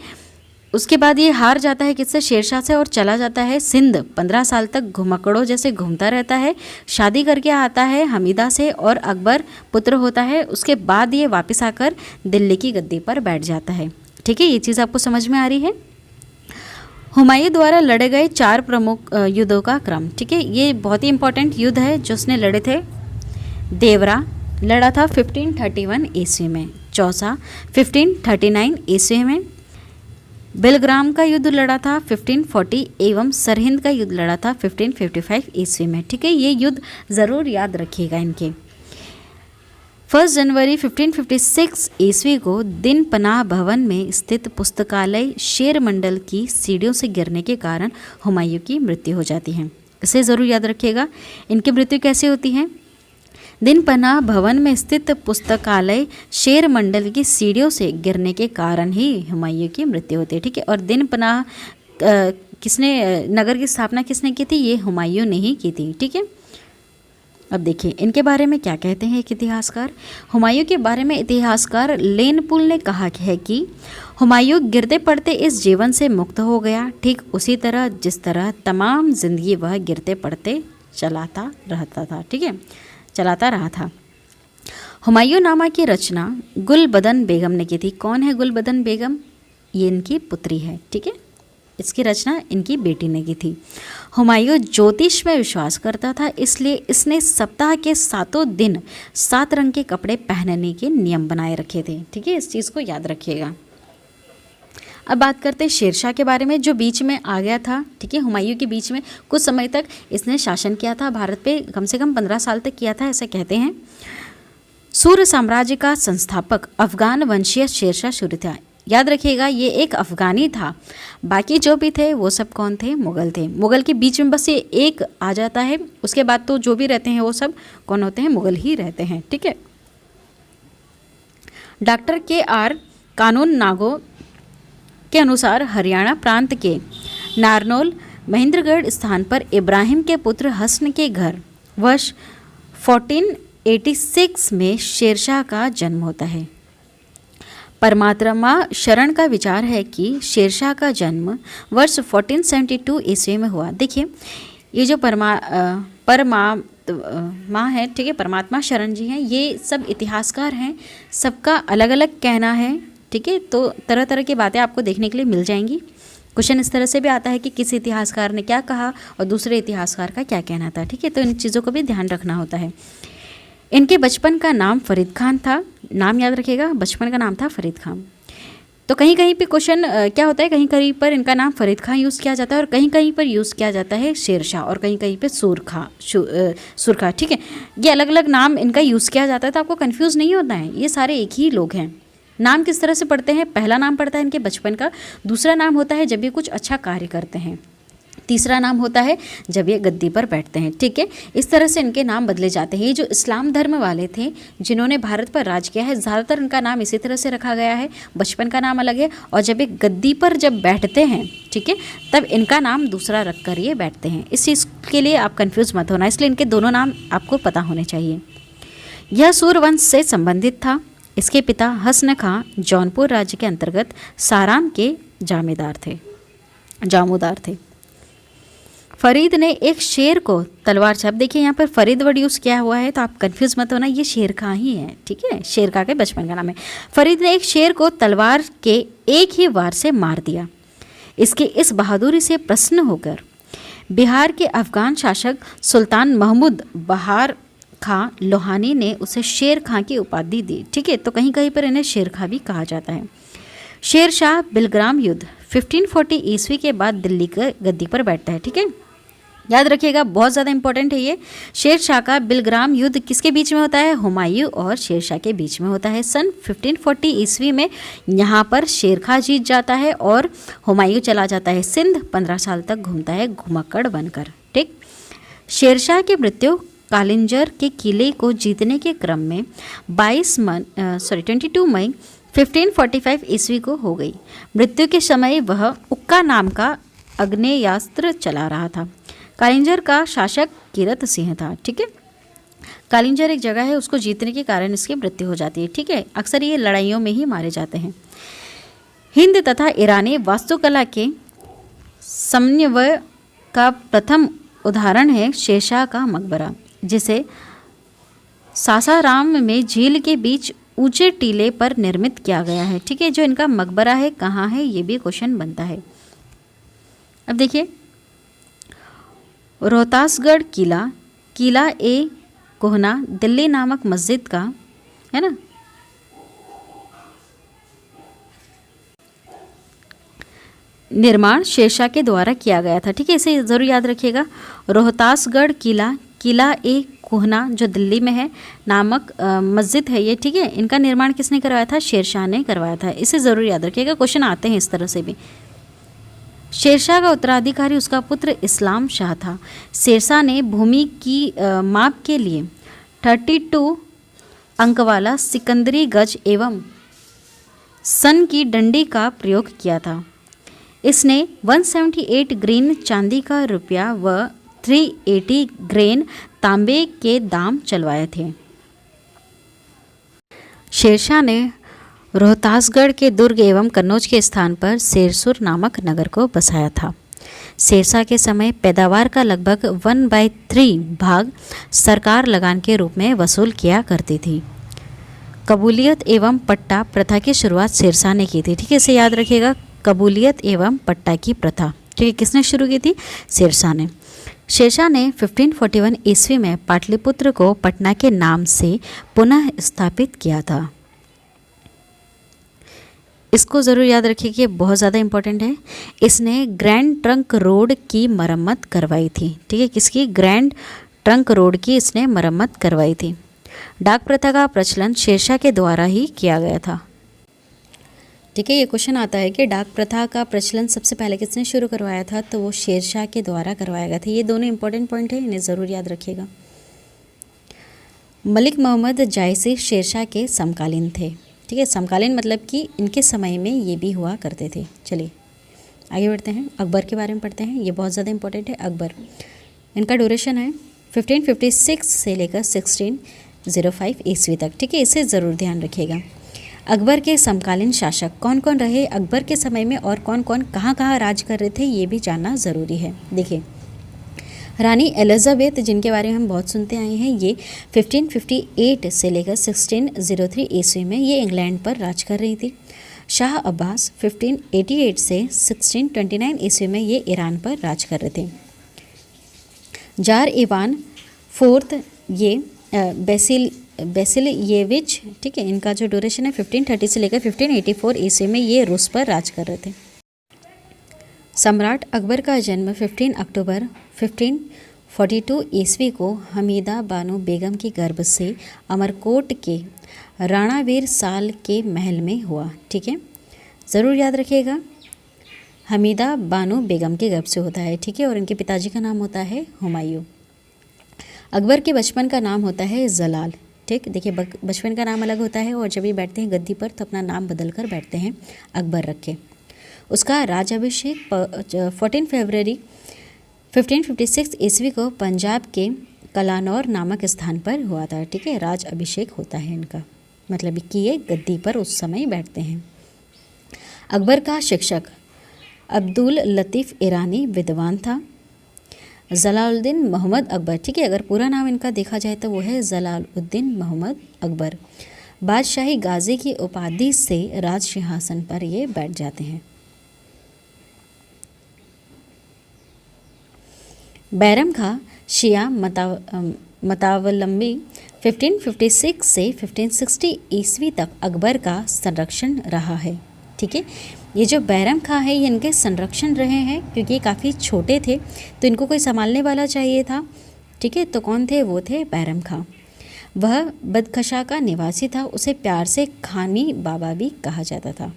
उसके बाद ये हार जाता है किससे, शेरशाह से, और चला जाता है सिंध। 15 साल तक घुमक्कड़ों जैसे घूमता रहता है। शादी करके आता है हमीदा से और अकबर पुत्र होता है। उसके बाद ये वापस आकर दिल्ली की गद्दी पर बैठ जाता है। ठीक है, ये चीज़ आपको समझ में आ रही है। हुमायूं द्वारा लड़े गए 4 प्रमुख युद्धों का क्रम। ठीक है, ये बहुत ही इंपॉर्टेंट युद्ध है जो उसने लड़े थे। देवरा लड़ा था 1531 ईस्वी में। चौसा 1539 ईस्वी में। बिलग्राम का युद्ध लड़ा था 1540 एवं सरहिंद का युद्ध लड़ा था 1555 ईस्वी में। ठीक है, ये युद्ध ज़रूर याद रखिएगा इनके। 1 जनवरी 1556 ईस्वी को दिन पनाह भवन में स्थित पुस्तकालय शेर मंडल की सीढ़ियों से गिरने के कारण हुमायूं की मृत्यु हो जाती है। इसे ज़रूर याद रखिएगा। इनकी मृत्यु कैसे होती है? दिन पनाह भवन में स्थित पुस्तकालय शेर मंडल की सीढ़ियों से गिरने के कारण ही हुमायूं की मृत्यु होती है। ठीक है, और दिन पनाह किसने नगर की स्थापना किसने की थी? ये हुमायूं ने ही की थी। ठीक है, अब देखिए इनके बारे में क्या कहते हैं एक इतिहासकार। हुमायूं के बारे में इतिहासकार लेनपुल ने कहा है कि हुमायूं गिरते पड़ते इस जीवन से मुक्त हो गया, ठीक उसी तरह जिस तरह तमाम जिंदगी वह गिरते पड़ते चलाता रहता था। ठीक है, चलाता रहा था। हुमायूं नामा की रचना गुलबदन बेगम ने की थी। कौन है गुलबदन बेगम? ये इनकी पुत्री है। ठीक है, इसकी रचना इनकी बेटी ने की थी। हुमायूं ज्योतिष में विश्वास करता था, इसलिए इसने सप्ताह के 7 दिन 7 रंग के कपड़े पहनने के नियम बनाए रखे थे। ठीक है, इस चीज़ को याद रखिएगा। अब बात करते हैं शेरशाह के बारे में, जो बीच में आ गया था। ठीक है, हुमायूं के बीच में कुछ समय तक इसने शासन किया था भारत पे, कम से कम 15 साल तक किया था, ऐसा कहते हैं। सूर्य साम्राज्य का संस्थापक अफगान वंशीय शेरशाह सूरी था। याद रखिएगा, ये एक अफगानी था, बाकी जो भी थे वो सब कौन थे? मुगल थे। मुगल के बीच में बस ये एक आ जाता है, उसके बाद तो जो भी रहते हैं वो सब कौन होते हैं? मुगल ही रहते हैं। ठीक है, डॉक्टर KR कानून नागो के अनुसार हरियाणा प्रांत के नारनौल महेंद्रगढ़ स्थान पर इब्राहिम के पुत्र हसन के घर वर्ष 1486 में शेरशाह का जन्म होता है। परमात्मा शरण का विचार है कि शेरशाह का जन्म वर्ष 1472 ईस्वी में हुआ। देखिए, ये जो माँ है, ठीक है, परमात्मा शरण जी हैं, ये सब इतिहासकार हैं, सबका अलग अलग कहना है। ठीक है, तो तरह तरह की बातें आपको देखने के लिए मिल जाएंगी। क्वेश्चन इस तरह से भी आता है कि किसी इतिहासकार ने क्या कहा और दूसरे इतिहासकार का क्या कहना था। ठीक है, तो इन चीज़ों को भी ध्यान रखना होता है। इनके बचपन का नाम फरीद खान था। नाम याद रखिएगा, बचपन का नाम था फरीद खान। तो कहीं कहीं पे क्वेश्चन क्या होता है, कहीं कहीं पर इनका नाम फरीद खान यूज़ किया जाता है और कहीं कहीं पर यूज़ किया जाता है शेरशाह और कहीं कहीं पे सुरखा। ठीक है, ये अलग अलग नाम इनका यूज़ किया जाता है, तो आपको कन्फ्यूज़ नहीं होता है, ये सारे एक ही लोग हैं। नाम किस तरह से पढ़ते हैं? पहला नाम पड़ता है इनके बचपन का, दूसरा नाम होता है जब ये कुछ अच्छा कार्य करते हैं, तीसरा नाम होता है जब ये गद्दी पर बैठते हैं। ठीक है, इस तरह से इनके नाम बदले जाते हैं। ये जो इस्लाम धर्म वाले थे जिन्होंने भारत पर राज किया है, ज़्यादातर इनका नाम इसी तरह से रखा गया है, बचपन का नाम अलग है और जब ये गद्दी पर जब बैठते हैं, ठीक है, तब इनका नाम दूसरा रख कर ये बैठते हैं। इस चीज़ के लिए आप कन्फ्यूज़ मत होना, इसलिए इनके दोनों नाम आपको पता होने चाहिए। यह सूर्यवंश से संबंधित था। इसके पिता हसन खां जौनपुर राज्य के अंतर्गत साराम के जामोदार थे। फरीद ने एक शेर को तलवार से, अब देखिए यहाँ पर फरीद वर्ड यूज़ किया हुआ है, तो आप कंफ्यूज मत होना, ये शेर खां ही है। ठीक है, शेर खां के बचपन का नाम है। फरीद ने एक शेर को तलवार के एक ही वार से मार दिया। इसकी इस बहादुरी से प्रसन्न होकर बिहार के अफगान शासक सुल्तान महमूद बहार खां लोहानी ने उसे शेर खां की उपाधि दी। ठीक है, तो कहीं कहीं पर इन्हें शेर खां भी कहा जाता है। शेर शाह बिलग्राम युद्ध 1540 ईस्वी के बाद दिल्ली के गद्दी पर बैठता है। ठीक है, याद रखिएगा, बहुत ज़्यादा इंपॉर्टेंट है ये। शेर शाह का बिलग्राम युद्ध किसके बीच में होता है? हुमायूं और शेर शाह के बीच में होता है। सन 1540 ईस्वी में यहाँ पर शेर खां जीत जाता है और हुमायूं चला जाता है सिंध, 15 साल तक घूमता है घुमक्कड़ बनकर। ठीक, शेर शाह की मृत्यु कालिंजर के किले को जीतने के क्रम में 22 मई 1545 ईस्वी को हो गई। मृत्यु के समय वह उक्का नाम का आग्नेयास्त्र चला रहा था। कालिंजर का शासक कीरत सिंह था। ठीक है, कालिंजर एक जगह है, उसको जीतने के कारण इसकी मृत्यु हो जाती है। ठीक है, अक्सर ये लड़ाइयों में ही मारे जाते हैं। हिंद तथा ईरानी वास्तुकला के समन्वय का प्रथम उदाहरण है शेरशाह का मकबरा, जिसे सासाराम में झील के बीच ऊंचे टीले पर निर्मित किया गया है। ठीक है, जो इनका मकबरा है कहाँ है, ये भी क्वेश्चन बनता है। अब देखिए, रोहतासगढ़ किला, किला ए कोहना दिल्ली नामक मस्जिद का है ना, निर्माण शेरशाह के द्वारा किया गया था। ठीक है, इसे ज़रूर याद रखिएगा। रोहतासगढ़ किला, किला ए कोहना जो दिल्ली में है नामक मस्जिद है ये। ठीक है, इनका निर्माण किसने करवाया था? शेरशाह ने करवाया था। इसे ज़रूर याद रखिएगा, क्वेश्चन आते हैं इस तरह से भी। शेरशाह का उत्तराधिकारी उसका पुत्र इस्लाम शाह था। शेरशाह ने भूमि की माप के लिए 32 अंक वाला सिकंदरी गज एवं सन की डंडी का प्रयोग किया था। इसने 178 ग्रेन चांदी का रुपया व 380 ग्रेन तांबे के दाम चलवाए थे। शेरशाह ने रोहतासगढ़ के दुर्ग एवं कन्नौज के स्थान पर सेरसुर नामक नगर को बसाया था। शेरशाह के समय पैदावार का लगभग 1/3 भाग सरकार लगान के रूप में वसूल किया करती थी। कबूलियत एवं पट्टा प्रथा की शुरुआत शेरशाह ने की थी। ठीक है, इसे याद रखिएगा, कबूलियत एवं पट्टा की प्रथा। ठीक है, किसने शुरू की थी? शेरशाह ने। शेरशाह ने 1541 ईस्वी में पाटलिपुत्र को पटना के नाम से पुनः स्थापित किया था। इसको ज़रूर याद रखिए कि बहुत ज़्यादा इंपॉर्टेंट है। इसने ग्रैंड ट्रंक रोड की मरम्मत करवाई थी। ठीक है, किसकी? ग्रैंड ट्रंक रोड की इसने मरम्मत करवाई थी। डाक प्रथा का प्रचलन शेरशाह के द्वारा ही किया गया था। ठीक है, ये क्वेश्चन आता है कि डाक प्रथा का प्रचलन सबसे पहले किसने शुरू करवाया था? तो वो शेरशाह के द्वारा करवाया गया था। ये दोनों इंपॉर्टेंट पॉइंट है, इन्हें ज़रूर याद रखिएगा। मलिक मोहम्मद जायसी शेरशाह के समकालीन थे। ठीक है, समकालीन मतलब कि इनके समय में ये भी हुआ करते थे। चलिए आगे बढ़ते हैं, अकबर के बारे में पढ़ते हैं। ये बहुत ज़्यादा इंपॉर्टेंट है। अकबर, इनका ड्यूरेशन है 1556 से लेकर 1605 ईस्वी तक। ठीक है, इसे ज़रूर ध्यान रखिएगा। अकबर के समकालीन शासक कौन कौन रहे अकबर के समय में और कौन कौन कहाँ कहाँ राज कर रहे थे, ये भी जानना ज़रूरी है। देखिए, रानी एलिजाबेथ जिनके बारे में हम बहुत सुनते आए हैं, ये 1558 से लेकर 1603 ईस्वी में ये इंग्लैंड पर राज कर रही थी। शाह अब्बास 1588 से 1629 ईस्वी में ये ईरान पर राज कर रहे थे। जार इवान फोर्थ ये बेसिलिएविच, ठीक है, इनका जो ड्यूरेशन है 1530 से लेकर 1584 ईस्वी में ये रूस पर राज कर रहे थे। सम्राट अकबर का जन्म 15 अक्टूबर 1542 ईस्वी को हमीदा बानो बेगम के गर्भ से अमरकोट के राणावीर साल के महल में हुआ। ठीक है, ज़रूर याद रखिएगा, हमीदा बानो बेगम के गर्भ से होता है। ठीक है, और इनके पिताजी का नाम होता है हुमायूं। अकबर के बचपन का नाम होता है जलाल। ठीक, देखिए बचपन का नाम अलग होता है और जब ये बैठते हैं गद्दी पर तो अपना नाम बदल कर बैठते हैं अकबर रख के। उसका राज्याभिषेक 14 फरवरी 1556 ईस्वी को पंजाब के कलानौर नामक स्थान पर हुआ था। ठीक है, राज अभिषेक होता है इनका, मतलब कि ये गद्दी पर उस समय बैठते हैं। अकबर का शिक्षक अब्दुल लतीफ़ ईरानी विद्वान था। जलालुद्दीन मोहम्मद अकबर, ठीक है, अगर पूरा नाम इनका देखा जाए तो वो है जलालुद्दीन मोहम्मद अकबर। बादशाही गाजी की उपाधि से राज सिंहासन पर ये बैठ जाते हैं। बैरम खां शिया मतावलंबी 1556 से 1560 ईस्वी तक अकबर का संरक्षण रहा है। ठीक है, ये जो बैरम खां है ये इनके संरक्षण रहे हैं क्योंकि ये काफ़ी छोटे थे तो इनको कोई संभालने वाला चाहिए था। ठीक है, तो कौन थे? वो थे बैरम खां। वह बदखशा का निवासी था, उसे प्यार से खानी बाबा भी कहा जाता था।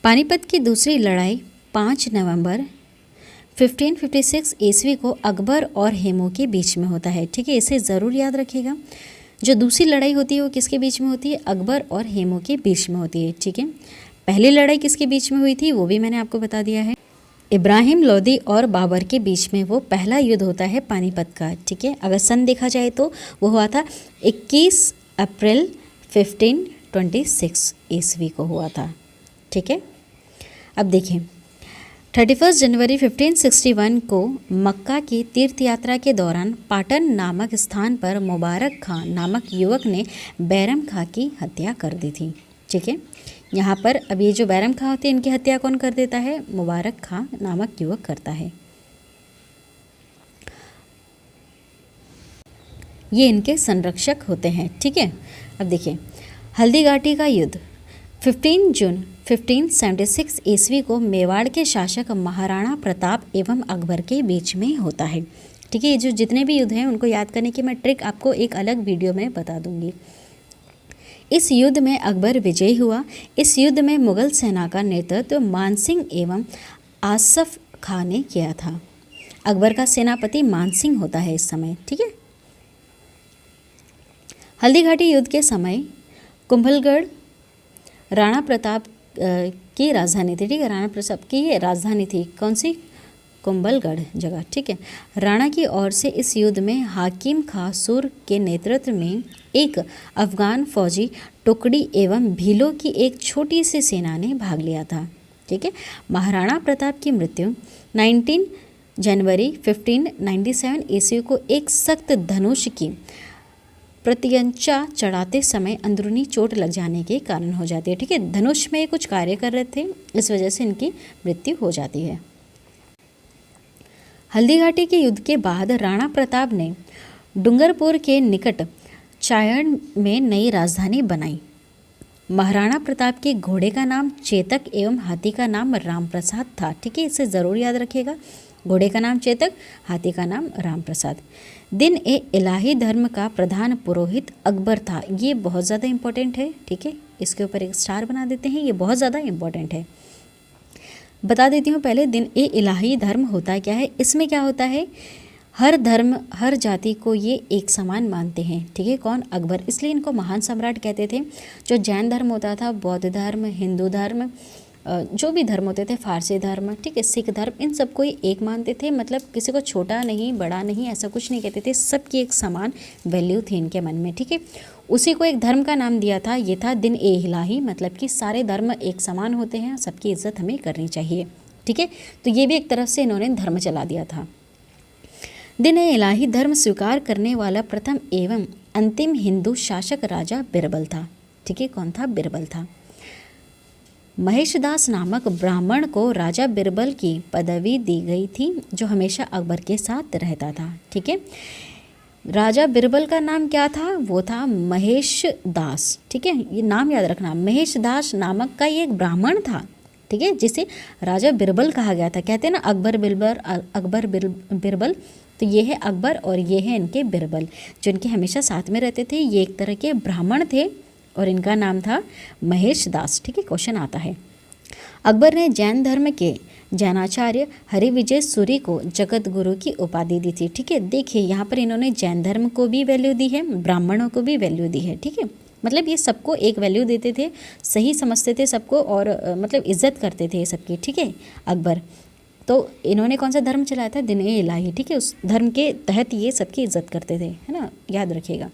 पानीपत की दूसरी लड़ाई 5 नवंबर 1556 ईस्वी को अकबर और हेमू के बीच में होता है। ठीक है, इसे ज़रूर याद रखिएगा। जो दूसरी लड़ाई होती है वो किसके बीच में होती है? अकबर और हेमू के बीच में होती है। ठीक है, पहली लड़ाई किसके बीच में हुई थी वो भी मैंने आपको बता दिया है। इब्राहिम लोदी और बाबर के बीच में वो पहला युद्ध होता है पानीपत का, ठीक है। अगर सन देखा जाए तो वो हुआ था 21 अप्रैल 1526 ईस्वी को हुआ था, ठीक है। अब देखिए 31 जनवरी 1561 को मक्का की तीर्थ यात्रा के दौरान पाटन नामक स्थान पर मुबारक खां नामक युवक ने बैरम खां की हत्या कर दी थी, ठीक है। यहाँ पर अब ये जो बैरम खां होते हैं इनकी हत्या कौन कर देता है? मुबारक खां नामक युवक करता है। ये इनके संरक्षक होते हैं, ठीक है। अब देखिए हल्दीघाटी का युद्ध 15 जून 1576 ईस्वी को मेवाड़ के शासक महाराणा प्रताप एवं अकबर के बीच में होता है, ठीक है। ये जो जितने भी युद्ध हैं उनको याद करने की मैं ट्रिक आपको एक अलग वीडियो में बता दूंगी। इस युद्ध में अकबर विजयी हुआ। इस युद्ध में मुगल सेना का नेतृत्व मानसिंह एवं आसफ खां ने किया था। अकबर का सेनापति मानसिंह होता है इस समय, ठीक है। हल्दीघाटी युद्ध के समय कुंभलगढ़ राणा प्रताप की राजधानी थी, ठीक है। राणा प्रताप की ये राजधानी थी, कौन सी? कुंभलगढ़ जगह, ठीक है। राणा की ओर से इस युद्ध में हाकिम खां सुर के नेतृत्व में एक अफगान फौजी टुकड़ी एवं भीलों की एक छोटी सी सेना ने भाग लिया था, ठीक है। महाराणा प्रताप की मृत्यु 19 जनवरी 1597 ईस्वी को एक सख्त धनुष की प्रत्यंचा चढ़ाते समय अंदरूनी चोट लग जाने के कारण हो जाती है, ठीक है। धनुष में कुछ कार्य कर रहे थे, इस वजह से इनकी मृत्यु हो जाती है। हल्दीघाटी के युद्ध के बाद राणा प्रताप ने डूंगरपुर के निकट चायण में नई राजधानी बनाई। महाराणा प्रताप के घोड़े का नाम चेतक एवं हाथी का नाम रामप्रसाद था, ठीक है। इसे ज़रूर याद रखिएगा, घोड़े का नाम चेतक, हाथी का नाम रामप्रसाद। दिन ए इलाही धर्म का प्रधान पुरोहित अकबर था। ये बहुत ज़्यादा इम्पोर्टेंट है, ठीक है। इसके ऊपर एक स्टार बना देते हैं, ये बहुत ज़्यादा इम्पोर्टेंट है। बता देती हूँ पहले, दिन ए इलाही धर्म होता क्या है। इसमें क्या होता है, हर धर्म हर जाति को ये एक समान मानते हैं, ठीक है। कौन? अकबर। इसलिए इनको महान सम्राट कहते थे। जो जैन धर्म होता था, बौद्ध धर्म, हिंदू धर्म, जो भी धर्म होते थे, फारसी धर्म, ठीक है, सिख धर्म, इन सबको ही एक मानते थे। मतलब किसी को छोटा नहीं बड़ा नहीं ऐसा कुछ नहीं कहते थे, सबकी एक समान वैल्यू थी इनके मन में, ठीक है। उसी को एक धर्म का नाम दिया था, ये था दिन ए इलाही, मतलब कि सारे धर्म एक समान होते हैं, सबकी इज्जत हमें करनी चाहिए, ठीक है। तो ये भी एक तरफ से इन्होंने धर्म चला दिया था। दिन ए इलाही धर्म स्वीकार करने वाला प्रथम एवं अंतिम हिंदू शासक राजा बिरबल था, ठीक है। कौन था? बिरबल था। महेशदास नामक ब्राह्मण को राजा बिरबल की पदवी दी गई थी, जो हमेशा अकबर के साथ रहता था, ठीक है। राजा बिरबल का नाम क्या था? वो था महेश दास, ठीक है। ये नाम याद रखना, महेश दास नामक का ये एक ब्राह्मण था, ठीक है, जिसे राजा बिरबल कहा गया था। कहते हैं ना अकबर बिरबल, तो ये है अकबर और ये है इनके बिरबल, जो इनके हमेशा साथ में रहते थे। ये एक तरह के ब्राह्मण थे और इनका नाम था महेश दास, ठीक है। क्वेश्चन आता है, अकबर ने जैन धर्म के जैनाचार्य हरिविजय सूरी को जगत गुरु की उपाधि दी थी, ठीक है। देखिए यहाँ पर इन्होंने जैन धर्म को भी वैल्यू दी है, ब्राह्मणों को भी वैल्यू दी है, ठीक है। मतलब ये सबको एक वैल्यू देते थे, सही समझते थे सबको, और मतलब इज्जत करते थे सबकी, ठीक है, अकबर। तो इन्होंने कौन सा धर्म चलाया था? दिन ए इलाही, ठीक है। उस धर्म के तहत ये सबकी इज्जत करते थे, है ना, याद रखिएगा।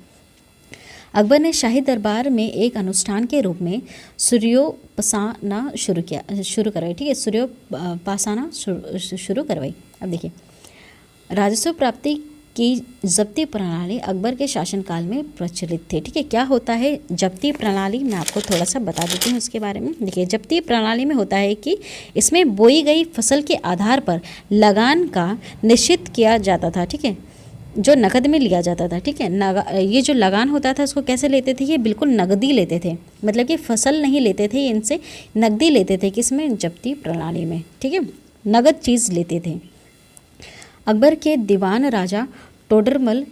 अकबर ने शाही दरबार में एक अनुष्ठान के रूप में सूर्योपासना शुरू करवाई, ठीक है। सूर्योपासना शुरू करवाई। अब देखिए, राजस्व प्राप्ति की जब्ती प्रणाली अकबर के शासनकाल में प्रचलित थे, ठीक है। क्या होता है जब्ती प्रणाली? मैं आपको थोड़ा सा बता देती हूँ इसके बारे में। देखिए, जब्ती प्रणाली में होता है कि इसमें बोई गई फसल के आधार पर लगान का निश्चित किया जाता था, ठीक है, जो नकद में लिया जाता था, ठीक है। ये जो लगान होता था इसको कैसे लेते थे? ये बिल्कुल नकदी लेते थे, मतलब कि फसल नहीं लेते थे, इनसे नकदी लेते थे। किसमें? जब्ती प्रणाली में, ठीक है, नगद चीज़ लेते थे। अकबर के दीवान राजा टोडरमल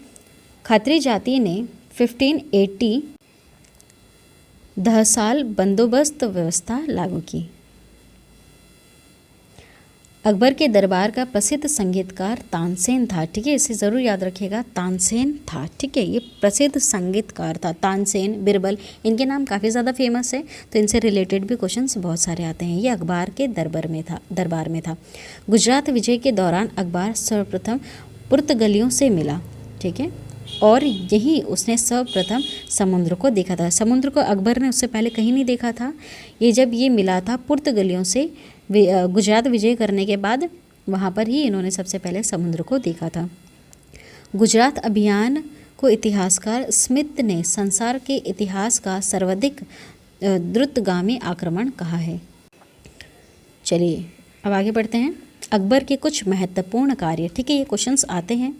खत्री जाति ने 1580 10 साल बंदोबस्त व्यवस्था लागू की। अकबर के दरबार का प्रसिद्ध संगीतकार तानसेन था। ठीक है, इसे ज़रूर याद रखिएगा, तानसेन था। ठीक है, ये प्रसिद्ध संगीतकार था। तानसेन, बिरबल, इनके नाम काफ़ी ज़्यादा फेमस है, तो इनसे रिलेटेड भी क्वेश्चंस बहुत सारे आते हैं। ये अकबर के दरबार में था। गुजरात विजय के दौरान अकबर सर्वप्रथम पुर्तगालियों से मिला। ठीक है, और यही उसने सर्वप्रथम समुद्र को देखा था। समुद्र को अकबर ने उससे पहले कहीं नहीं देखा था। ये जब ये मिला था पुर्तगालियों से गुजरात विजय करने के बाद, वहाँ पर ही इन्होंने सबसे पहले समुद्र को देखा था। गुजरात अभियान को इतिहासकार स्मिथ ने संसार के इतिहास का सर्वाधिक द्रुतगामी आक्रमण कहा है। चलिए अब आगे बढ़ते हैं। अकबर के कुछ महत्वपूर्ण कार्य। ठीक है, ये क्वेश्चंस आते हैं।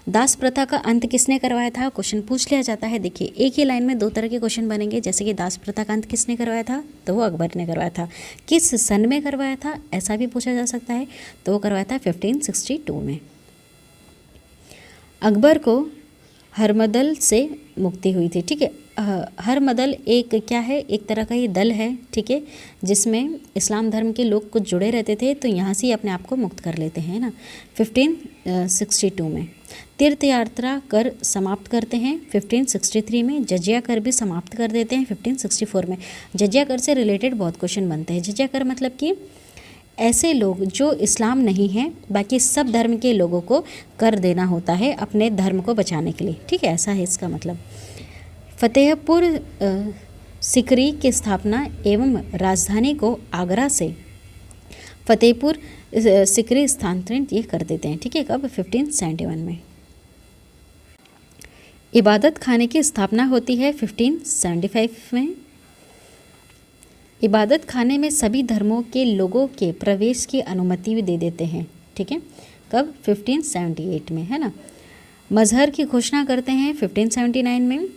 दास प्रथा का अंत किसने करवाया था, क्वेश्चन पूछ लिया जाता है। देखिए, एक ही लाइन में दो तरह के क्वेश्चन बनेंगे। जैसे कि दास प्रथा का अंत किसने करवाया था, तो वो अकबर ने करवाया था। किस सन में करवाया था, ऐसा भी पूछा जा सकता है, तो वो करवाया था 1562 में। अकबर को हरमदल से मुक्ति हुई थी। ठीक है, हरमदल एक क्या है, एक तरह का ये दल है। ठीक है, जिसमें इस्लाम धर्म के लोग कुछ जुड़े रहते थे, तो यहाँ से अपने आप को मुक्त कर लेते हैं ना, 1562 में। तीर्थ यात्रा कर समाप्त करते हैं 1563 में। जजिया कर भी समाप्त कर देते हैं 1564 में। जजिया कर से रिलेटेड बहुत क्वेश्चन बनते हैं। जजिया कर मतलब कि ऐसे लोग जो इस्लाम नहीं हैं, बाकी सब धर्म के लोगों को कर देना होता है अपने धर्म को बचाने के लिए। ठीक है, ऐसा है इसका मतलब। फतेहपुर सिकरी की स्थापना एवं राजधानी को आगरा से फतेहपुर सिकरी स्थानांतरित ये कर देते हैं। ठीक है, कब, 1571 में। इबादत खाने की स्थापना होती है 1575 में। इबादत खाने में सभी धर्मों के लोगों के प्रवेश की अनुमति भी दे देते हैं। ठीक है, कब, 1578 में, है ना। मजहर की घोषणा करते हैं 1579 में।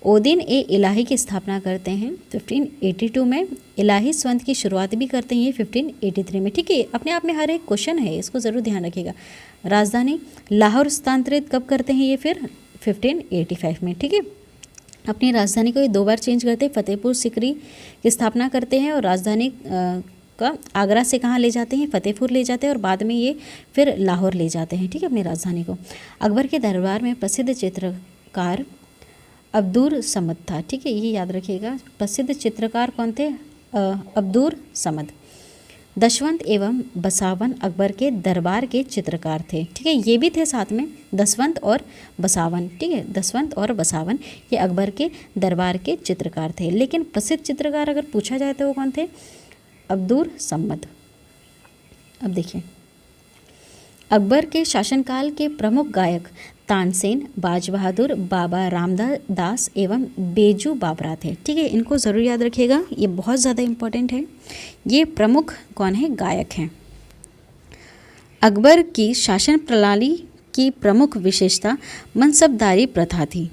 ओदिन ए इलाही की स्थापना करते हैं 1582 में। इलाही स्वंत की शुरुआत भी करते हैं ये 1583 में। ठीक है, अपने आप में हर एक क्वेश्चन है, इसको ज़रूर ध्यान रखिएगा। राजधानी लाहौर स्थानांतरित कब करते हैं ये, फिर 1585 में। ठीक है, अपनी राजधानी को ये 2 बार चेंज करते हैं। फतेहपुर सिकरी की स्थापना करते हैं और राजधानी का आगरा से कहाँ ले जाते हैं, फतेहपुर ले जाते हैं, और बाद में ये फिर लाहौर ले जाते हैं। ठीक है, अपनी राजधानी को। अकबर के दरबार में प्रसिद्ध चित्रकार अब्दुर समद था। ठीक है, ये याद रखिएगा। प्रसिद्ध चित्रकार कौन थे, अब्दुर समद। दशवंत एवं बसावन अकबर के दरबार के चित्रकार थे। ठीक है, ये भी थे साथ में, दसवंत और बसावन। ठीक है, दसवंत और बसावन ये अकबर के दरबार के चित्रकार थे। लेकिन प्रसिद्ध चित्रकार अगर पूछा जाए तो वो कौन थे, अब्दुर समद। अब देखिए, अकबर के शासनकाल के प्रमुख गायक तानसेन, बाज बहादुर, बाबा रामदास एवं बेजू बाबरा थे। ठीक है, इनको ज़रूर याद रखिएगा, ये बहुत ज़्यादा इम्पोर्टेंट है। ये प्रमुख कौन है, गायक हैं। अकबर की शासन प्रणाली की प्रमुख विशेषता मनसबदारी प्रथा थी।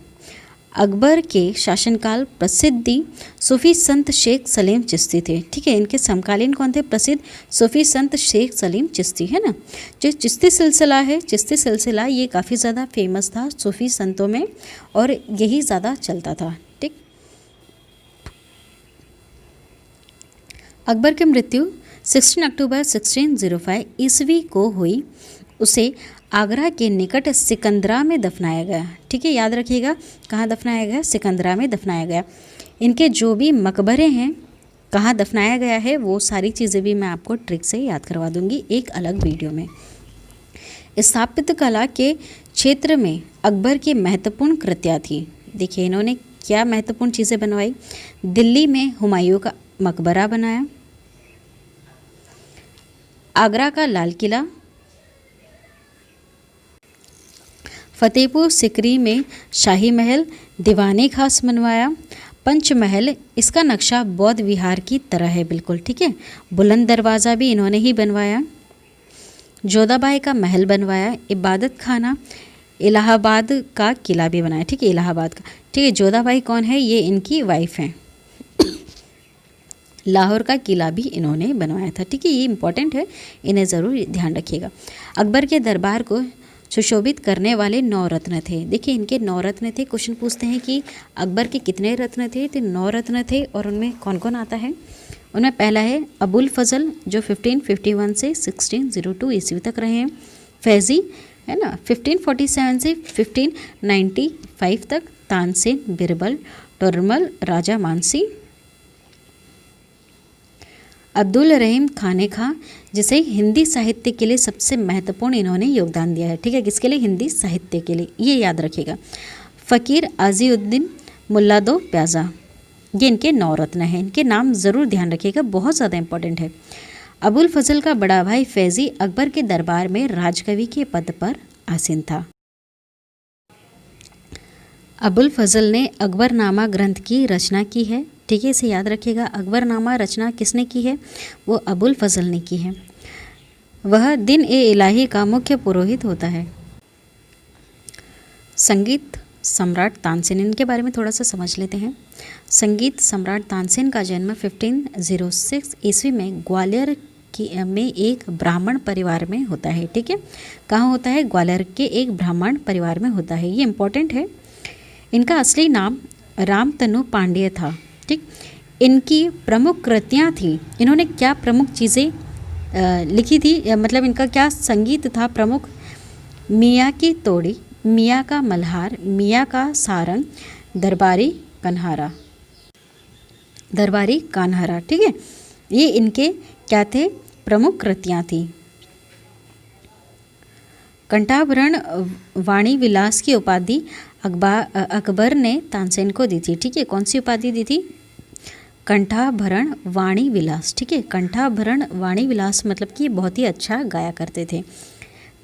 अकबर के शासनकाल प्रसिद्धि सूफी संत शेख सलीम चिश्ती थे। ठीक है, इनके समकालीन कौन थे, प्रसिद्ध सूफी संत शेख सलीम चिश्ती, है ना। जो चिश्ती सिलसिला है, चिश्ती सिलसिला ये काफ़ी ज़्यादा फेमस था सूफी संतों में, और यही ज़्यादा चलता था। ठीक, अकबर की मृत्यु 16 अक्टूबर 1605 ईस्वी को हुई। उसे आगरा के निकट सिकंदरा में दफनाया गया। ठीक है, याद रखिएगा, कहाँ दफनाया गया, सिकंदरा में दफनाया गया। इनके जो भी मकबरे हैं, कहाँ दफनाया गया है, वो सारी चीज़ें भी मैं आपको ट्रिक से याद करवा दूंगी एक अलग वीडियो में। स्थापत्य कला के क्षेत्र में अकबर की महत्वपूर्ण कृतियाँ थी। देखिए, इन्होंने क्या महत्वपूर्ण चीज़ें बनवाई। दिल्ली में हुमायूं का मकबरा बनाया, आगरा का लाल किला, फतेहपुर सिकरी में शाही महल, दीवाने खास बनवाया, पंचमहल, इसका नक्शा बौद्ध विहार की तरह है बिल्कुल। ठीक है, बुलंद दरवाज़ा भी इन्होंने ही बनवाया, जोधाबाई का महल बनवाया, इबादत खाना, इलाहाबाद का किला भी बनाया। ठीक है, इलाहाबाद का। ठीक है, जोधाबाई कौन है, ये इनकी वाइफ हैं। लाहौर का किला भी इन्होंने बनवाया था। ठीक है, ये इंपॉर्टेंट है, इन्हें ज़रूर ध्यान रखिएगा। अकबर के दरबार को सुशोभित करने वाले 9 रत्न थे। देखिए, इनके 9 रत्न थे। क्वेश्चन पूछते हैं कि अकबर के कितने रत्न थे, तो 9 रत्न थे, और उनमें कौन कौन आता है, उनमें पहला है अबुल फजल जो 1551 से 1602 ईस्वी तक रहे हैं। फैज़ी है ना 1547 से 1595 तक। तानसेन, बिरबल, टोरमल, राजा मानसी। अब्दुल रहीम खाने खां जिसे हिंदी साहित्य के लिए सबसे महत्वपूर्ण इन्होंने योगदान दिया है। ठीक है, किसके लिए? हिंदी साहित्य के लिए, ये याद रखिएगा। फ़कीर आज़ीउद्दीन मुल्ला दो प्याज़ा, ये इनके 9 रत्न हैं, इनके नाम ज़रूर ध्यान रखिएगा, बहुत ज़्यादा इंपॉर्टेंट है। अबुल फजल का बड़ा भाई फैज़ी अकबर के दरबार में राजकवि के पद पर आसीन था। अबुल फजल ने अकबरनामा ग्रंथ की रचना की है। ठीक है, इसे याद रखिएगा। अकबरनामा रचना किसने की है? वो अबुल फजल ने की है। वह दिन ए इलाही का मुख्य पुरोहित होता है। संगीत सम्राट तानसेन, इनके बारे में थोड़ा सा समझ लेते हैं। संगीत सम्राट तानसेन का जन्म 1506 ईस्वी में ग्वालियर में एक ब्राह्मण परिवार में होता है। ठीक है, कहाँ होता है? ग्वालियर के एक ब्राह्मण परिवार में होता है, ये इम्पोर्टेंट है। इनका असली नाम रामतनु पांड्य था। ठीक, इनकी प्रमुख कृतियाँ थी, इन्होंने क्या प्रमुख चीज़ें लिखी थी, मतलब इनका क्या संगीत था प्रमुख? मियाँ की तोड़ी, मियाँ का मल्हार, मियाँ का सारंग, दरबारी कन्हारा, दरबारी कान्हारा। ठीक है, ये इनके क्या थे? प्रमुख कृतियाँ थी। कंठाभरण वाणी विलास की उपाधि अकबर ने तानसेन को दी थी। ठीक है, कौन सी उपाधि दी थी? कंठाभरण वाणी विलास। ठीक है, कंठाभरण वाणी विलास मतलब कि बहुत ही अच्छा गाया करते थे।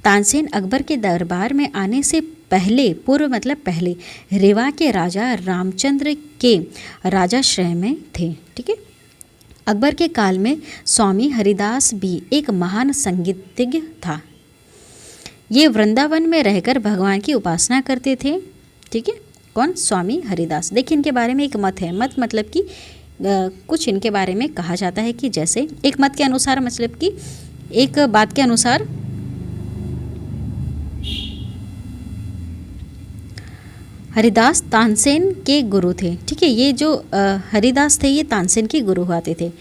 तानसेन अकबर के दरबार में आने से पहले, पूर्व मतलब पहले, रेवा के राजा रामचंद्र के राजाश्रय में थे। ठीक है, अकबर के काल में स्वामी हरिदास भी एक महान संगीतज्ञ था। ये वृंदावन में रहकर भगवान की उपासना करते थे। ठीक है, कौन? स्वामी हरिदास। देखिए इनके बारे में एक मत है, मत मतलब कि कुछ इनके बारे में कहा जाता है कि जैसे एक मत के अनुसार, मतलब कि एक बात के अनुसार हरिदास तानसेन के गुरु थे। ठीक है, ये जो हरिदास थे ये तानसेन के गुरु हुआते थे,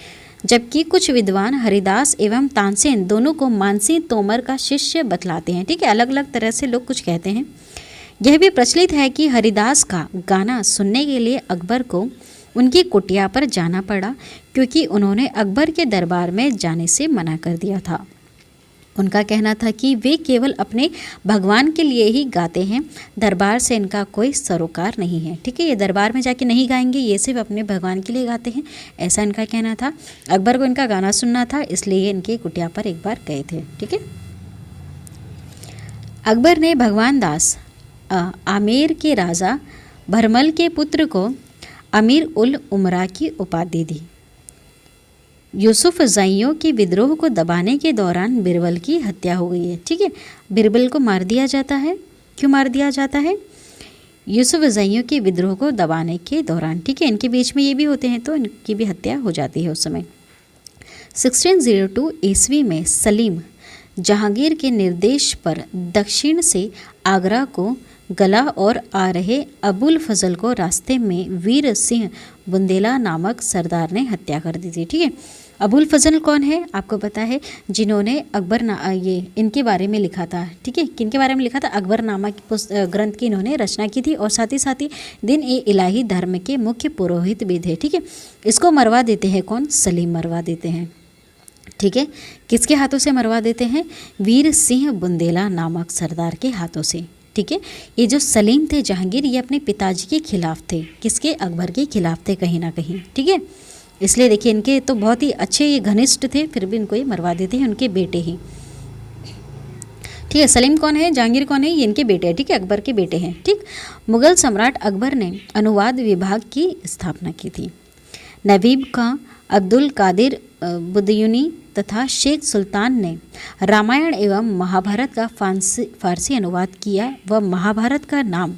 जबकि कुछ विद्वान हरिदास एवं तानसेन दोनों को मानसी तोमर का शिष्य बतलाते हैं। ठीक है, अलग अलग तरह से लोग कुछ कहते हैं। यह भी प्रचलित है कि हरिदास का गाना सुनने के लिए अकबर को उनकी कुटिया पर जाना पड़ा, क्योंकि उन्होंने अकबर के दरबार में जाने से मना कर दिया था। उनका कहना था कि वे केवल अपने भगवान के लिए ही गाते हैं, दरबार से इनका कोई सरोकार नहीं है। ठीक है, ये दरबार में जाके नहीं गाएंगे, ये सिर्फ अपने भगवान के लिए गाते हैं, ऐसा इनका कहना था। अकबर को इनका गाना सुनना था, इसलिए इनकी कुटिया पर एक बार गए थे। ठीक है, अकबर ने भगवान दास आमेर के राजा भरमल के पुत्र को अमीर उल उमरा की उपाधि दी। यूसुफ ज़इयों के विद्रोह को दबाने के दौरान बिरबल की हत्या हो गई है। ठीक है, बिरबल को मार दिया जाता है। क्यों मार दिया जाता है? यूसुफ ज़इयों के विद्रोह को दबाने के दौरान। ठीक है, इनके बीच में ये भी होते हैं तो इनकी भी हत्या हो जाती है उस समय। 1602 ईस्वी में सलीम जहांगीर के निर्देश पर दक्षिण से आगरा को गला और आ रहे अबुल फजल को रास्ते में वीर सिंह बुंदेला नामक सरदार ने हत्या कर दी थी। ठीक है, अबुल फजल कौन है? आपको पता है, जिन्होंने ये इनके बारे में लिखा था। ठीक है, किनके बारे में लिखा था? अकबरनामा की ग्रंथ की इन्होंने रचना की थी, और साथ ही दिन ए इलाही धर्म के मुख्य पुरोहित भी थे। ठीक है, इसको मरवा देते हैं कौन? सलीम मरवा देते हैं। ठीक है, किसके हाथों से मरवा देते हैं? वीर सिंह बुंदेला नामक सरदार के हाथों से। ठीक है, ये जो सलीम थे जहांगीर, ये अपने पिताजी के खिलाफ थे। किसके? अकबर के खिलाफ थे कहीं ना कहीं। ठीक है, इसलिए देखिए इनके तो बहुत ही अच्छे ये घनिष्ठ थे, फिर भी इनको ये मरवा देते हैं, उनके बेटे ही। ठीक है, सलीम कौन है, जहांगीर कौन है? ये इनके बेटे हैं। ठीक है, अकबर के बेटे हैं। ठीक, मुगल सम्राट अकबर ने अनुवाद विभाग की स्थापना की थी। नवीब खां, अब्दुल कादिर बुदयूनी तथा शेख सुल्तान ने रामायण एवं महाभारत का फारसी अनुवाद किया व महाभारत का नाम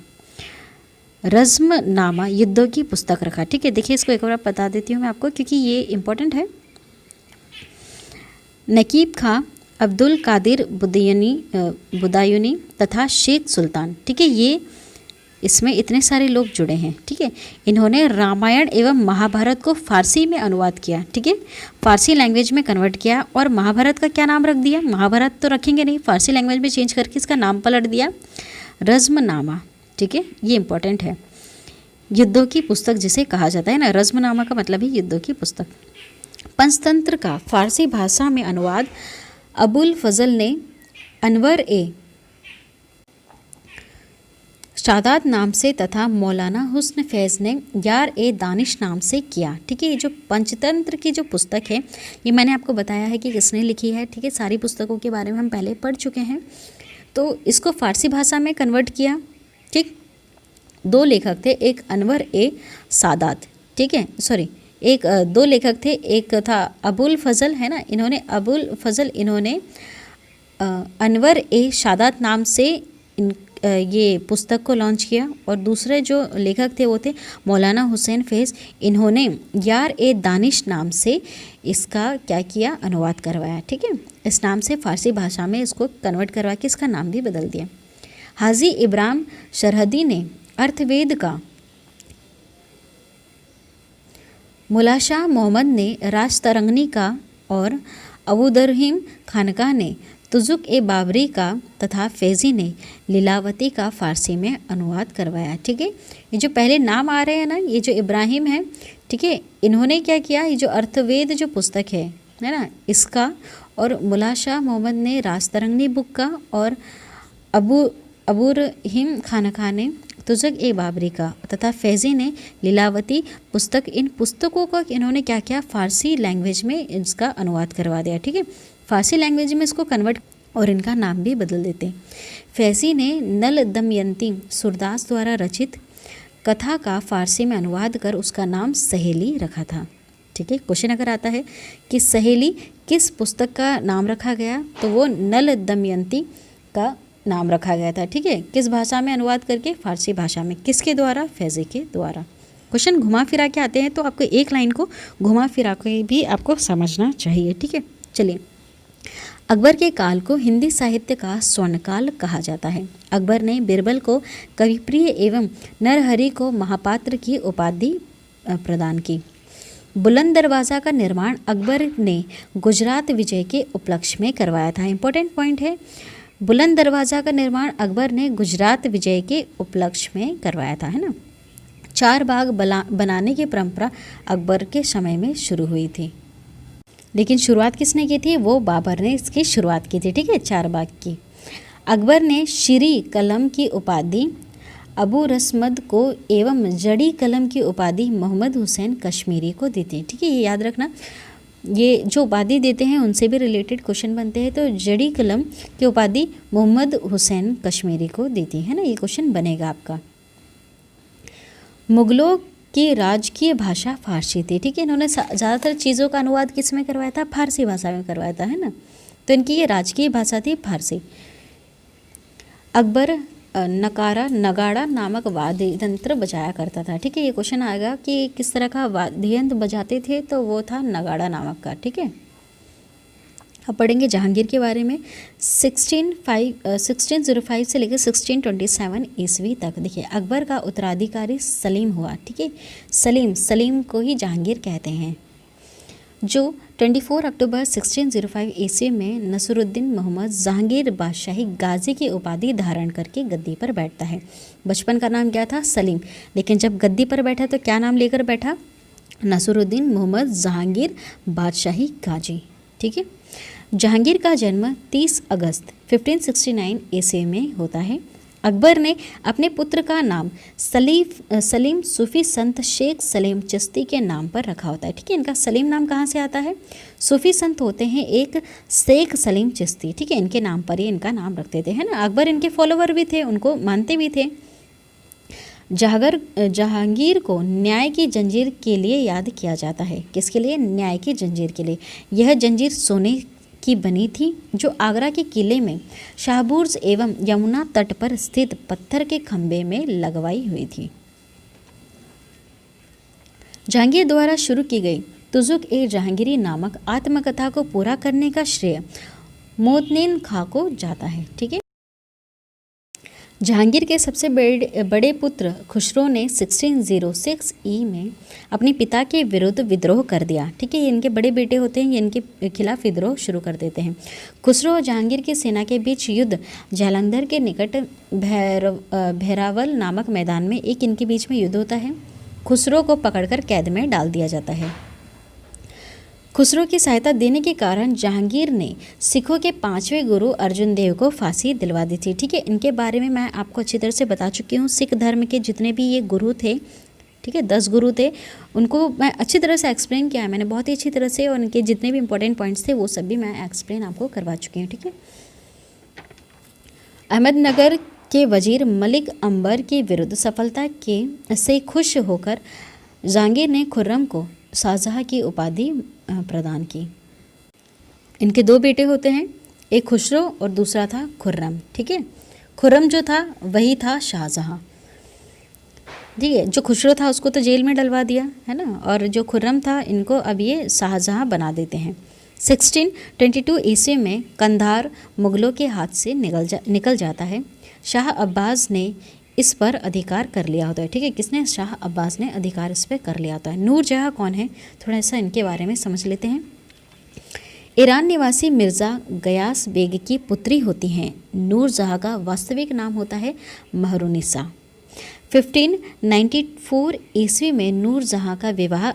रज़्मनामा युद्धों की पुस्तक रखा। ठीक है, देखिए इसको एक बार बता देती हूँ मैं आपको, क्योंकि ये इम्पोर्टेंट है। नकीब खां, अब्दुल कादिर बुदायूनी तथा शेख सुल्तान, ठीक है, ये इसमें इतने सारे लोग जुड़े हैं, ठीक है। इन्होंने रामायण एवं महाभारत को फारसी में अनुवाद किया, ठीक है, फारसी लैंग्वेज में कन्वर्ट किया। और महाभारत का क्या नाम रख दिया, महाभारत तो रखेंगे नहीं, फारसी लैंग्वेज में चेंज करके इसका नाम पलट दिया रज़्मनामा, ठीक है, ये इंपॉर्टेंट है। युद्धों की पुस्तक जिसे कहा जाता है ना, रज़्मनामा का मतलब है युद्धों की पुस्तक। पंचतंत्र का फारसी भाषा में अनुवाद अबुल फजल ने अनवर ए शादात नाम से तथा मौलाना हुस्न फैज़ ने यार ए दानिश नाम से किया, ठीक है। ये जो पंचतंत्र की जो पुस्तक है ये मैंने आपको बताया है कि किसने लिखी है, ठीक है। सारी पुस्तकों के बारे में हम पहले पढ़ चुके हैं। तो इसको फारसी भाषा में कन्वर्ट किया, ठीक। दो लेखक थे, एक अनवर ए सादात, ठीक है, सॉरी दो लेखक थे, एक था अबुल फजल, है ना, इन्होंने अनवर ए शादात नाम से ये पुस्तक को लॉन्च किया। और दूसरे जो लेखक थे वो थे मौलाना हुसैन फैज़, इन्होंने यार ए दानिश नाम से इसका क्या किया, अनुवाद करवाया, ठीक है। इस नाम से फारसी भाषा में इसको कन्वर्ट करवा के इसका नाम भी बदल दिया। हाजी इब्राहिम सरहदी ने अर्थवेद का, मुला शाह मोहम्मद ने राजतरंगनी का और अबूदरहिम खानका ने तुजुक ए बाबरी का तथा फैज़ी ने लीलावती का फ़ारसी में अनुवाद करवाया, ठीक है। ये जो पहले नाम आ रहे हैं ना, ये जो इब्राहिम है, ठीक है, इन्होंने क्या किया, ये जो अर्थवेद जो पुस्तक है ना, इसका, और मुला शाह मोहम्मद ने राजतरंगनी बुक का, और अबूरहिम खानका ने तुजुक ए बाबरी का तथा फैज़ी ने लीलावती पुस्तक, इन पुस्तकों का इन्होंने क्या किया, फ़ारसी लैंग्वेज में इसका अनुवाद करवा दिया, ठीक है। फ़ारसी लैंग्वेज में इसको कन्वर्ट और इनका नाम भी बदल देते। फैज़ी ने नल दमयंती सूरदास द्वारा रचित कथा का फ़ारसी में अनुवाद कर उसका नाम सहेली रखा था, ठीक है। क्वेश्चन अगर आता है कि सहेली किस पुस्तक का नाम रखा गया, तो वो नल दमयंती का नाम रखा गया था, ठीक है। किस भाषा में अनुवाद करके, फारसी भाषा में, किसके द्वारा, फैज़ी के द्वारा। क्वेश्चन घुमा फिरा के आते हैं तो आपको एक लाइन को घुमा फिरा के भी आपको समझना चाहिए, ठीक है। चलिए, अकबर के काल को हिंदी साहित्य का स्वर्णकाल कहा जाता है। अकबर ने बिरबल को कविप्रिय एवं नरहरि को महापात्र की उपाधि प्रदान की। बुलंद दरवाज़ा का निर्माण अकबर ने गुजरात विजय के उपलक्ष्य में करवाया था। इंपॉर्टेंट पॉइंट है, बुलंद दरवाज़ा का निर्माण अकबर ने गुजरात विजय के उपलक्ष्य में करवाया था, है ना। चार बाग बनाने की परंपरा अकबर के समय में शुरू हुई थी, लेकिन शुरुआत किसने की थी, वो बाबर ने इसकी शुरुआत की थी, ठीक है, चार बाग की। अकबर ने श्री कलम की उपाधि अबू रसमद को एवं जड़ी कलम की उपाधि मोहम्मद हुसैन कश्मीरी को दी थी, ठीक है। ये याद रखना, ये जो उपाधि देते हैं उनसे भी रिलेटेड क्वेश्चन बनते हैं। तो जड़ी कलम की उपाधि मोहम्मद हुसैन कश्मीरी को दी थी, है ना, ये क्वेश्चन बनेगा आपका। मुगलों की राजकीय भाषा फारसी थी, ठीक है। इन्होंने ज़्यादातर चीज़ों का अनुवाद किस में करवाया था, फारसी भाषा में करवाया था, है ना। तो इनकी ये राजकीय भाषा थी फारसी। अकबर नगाड़ा नामक वाद्य यंत्र बजाया करता था, ठीक है। ये क्वेश्चन आएगा कि किस तरह का वाद्य यंत्र बजाते थे, तो वो था नगाड़ा नामक का, ठीक है। अब पढ़ेंगे जहांगीर के बारे में। 1605 से लेकर 1627 ईस्वी तक, देखिए, अकबर का उत्तराधिकारी सलीम हुआ, ठीक है। सलीम को ही जहांगीर कहते हैं, जो 24 अक्टूबर 1605 ईस्वी में नसरुद्दीन मोहम्मद जहांगीर बादशाही गाजी की उपाधि धारण करके गद्दी पर बैठता है। बचपन का नाम क्या था, सलीम, लेकिन जब गद्दी पर बैठा तो क्या नाम लेकर बैठा, नसरुद्दीन मोहम्मद जहांगीर बादशाही गाजी, ठीक है। जहांगीर का जन्म 30 अगस्त 1569 ईस्वी में होता है। अकबर ने अपने पुत्र का नाम सलीम सूफ़ी संत शेख सलीम चिश्ती के नाम पर रखा होता है, ठीक है। इनका सलीम नाम कहाँ से आता है, सूफ़ी संत होते हैं एक शेख सलीम चिश्ती, ठीक है, इनके नाम पर ही इनका नाम रखते थे, है ना। अकबर इनके फॉलोवर भी थे, उनको मानते भी थे। जहांगीर को न्याय की जंजीर के लिए याद किया जाता है। किसके लिए, न्याय की जंजीर के लिए। यह जंजीर सोने की बनी थी, जो आगरा के किले में शाहबूर्ज एवं यमुना तट पर स्थित पत्थर के खंभे में लगवाई हुई थी। जहांगीर द्वारा शुरू की गई तुजुक ए जहांगीरी नामक आत्मकथा को पूरा करने का श्रेय मोतनेन खां को जाता है, ठीक है। जहांगीर के सबसे बड़े पुत्र खुसरो ने 1606 ई में अपने पिता के विरुद्ध विद्रोह कर दिया। ठीक है, ये इनके बड़े बेटे होते हैं, ये इनके खिलाफ विद्रोह शुरू कर देते हैं। खुसरो और जहांगीर की सेना के बीच युद्ध जालंधर के निकट भैरावल नामक मैदान में एक इनके बीच में युद्ध होता है। खुसरो को पकड़कर कैद में डाल दिया जाता है। खुसरो की सहायता देने के कारण जहांगीर ने सिखों के 5वें गुरु अर्जुन देव को फांसी दिलवा दी थी। ठीक है, इनके बारे में मैं आपको अच्छी तरह से बता चुकी हूँ। सिख धर्म के जितने भी ये गुरु थे, ठीक है, 10 गुरु थे, उनको मैं अच्छी तरह से एक्सप्लेन किया है मैंने, बहुत ही अच्छी तरह से, और उनके जितने भी इंपॉर्टेंट पॉइंट्स थे वो सब भी मैं एक्सप्लेन आपको करवा चुकी हूँ। ठीक है, अहमदनगर के वजीर मलिक अंबर के विरुद्ध सफलता के से खुश होकर जहांगीर ने खुर्रम को शाहजहाँ की उपाधि प्रदान की। इनके 2 बेटे होते हैं, एक खुसरो और दूसरा था खुर्रम। ठीक है, खुर्रम जो था वही था शाहजहाँ। ठीक है, जो खुसरो था उसको तो जेल में डलवा दिया है ना, और जो खुर्रम था इनको अब ये शाहजहाँ बना देते हैं। 1622 ईस्वी में कंधार मुगलों के हाथ से निकल जाता है। शाह अब्बास ने इस पर अधिकार कर लिया होता है। ठीक है, किसने? शाह अब्बास ने अधिकार इस पर कर लिया होता है। नूरजहाँ कौन है, थोड़ा सा इनके बारे में समझ लेते हैं। ईरान निवासी मिर्ज़ा गयास बेग की पुत्री होती हैं। नूरजहाँ का वास्तविक नाम होता है महरुनिसा। 1594 ईस्वी में नूरजहाँ का विवाह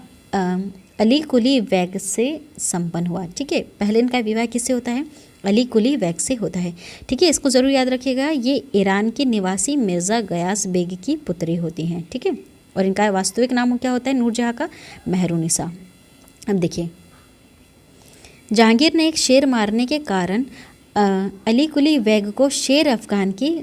अली कुली वैग से संपन्न हुआ। ठीक है, पहले इनका विवाह किससे होता है? अली कुली वैग से होता है। ठीक है, इसको ज़रूर याद रखिएगा, ये ईरान के निवासी मिर्ज़ा गयास बेग की पुत्री होती हैं। ठीक है, और इनका वास्तविक नाम क्या होता है नूरजहाँ का? महरुनिसा। अब देखिए, जहांगीर ने एक शेर मारने के कारण अली कुली वैग को शेर अफगान की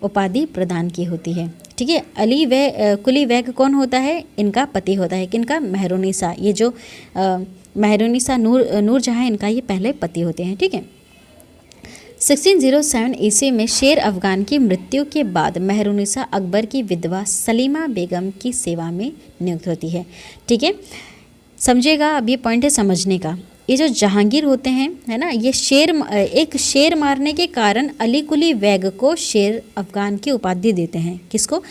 उपाधि प्रदान की होती है। ठीक है, कुली वैग कौन होता है? इनका पति होता है, किनका? महरुनिसा। ये जो महरुनिसा नूरजहाँ इनका ये पहले पति होते हैं। ठीक है, 1607 ईस्वी में शेर अफगान की मृत्यु के बाद महरुनिसा अकबर की विधवा सलीमा बेगम की सेवा में नियुक्त होती है। ठीक है, समझिएगा, अब ये पॉइंट है समझने का। ये जो जहांगीर होते हैं, है ना, ये एक शेर मारने के कारण अली कुली वैग को शेर अफगान की उपाधि देते हैं। किसको?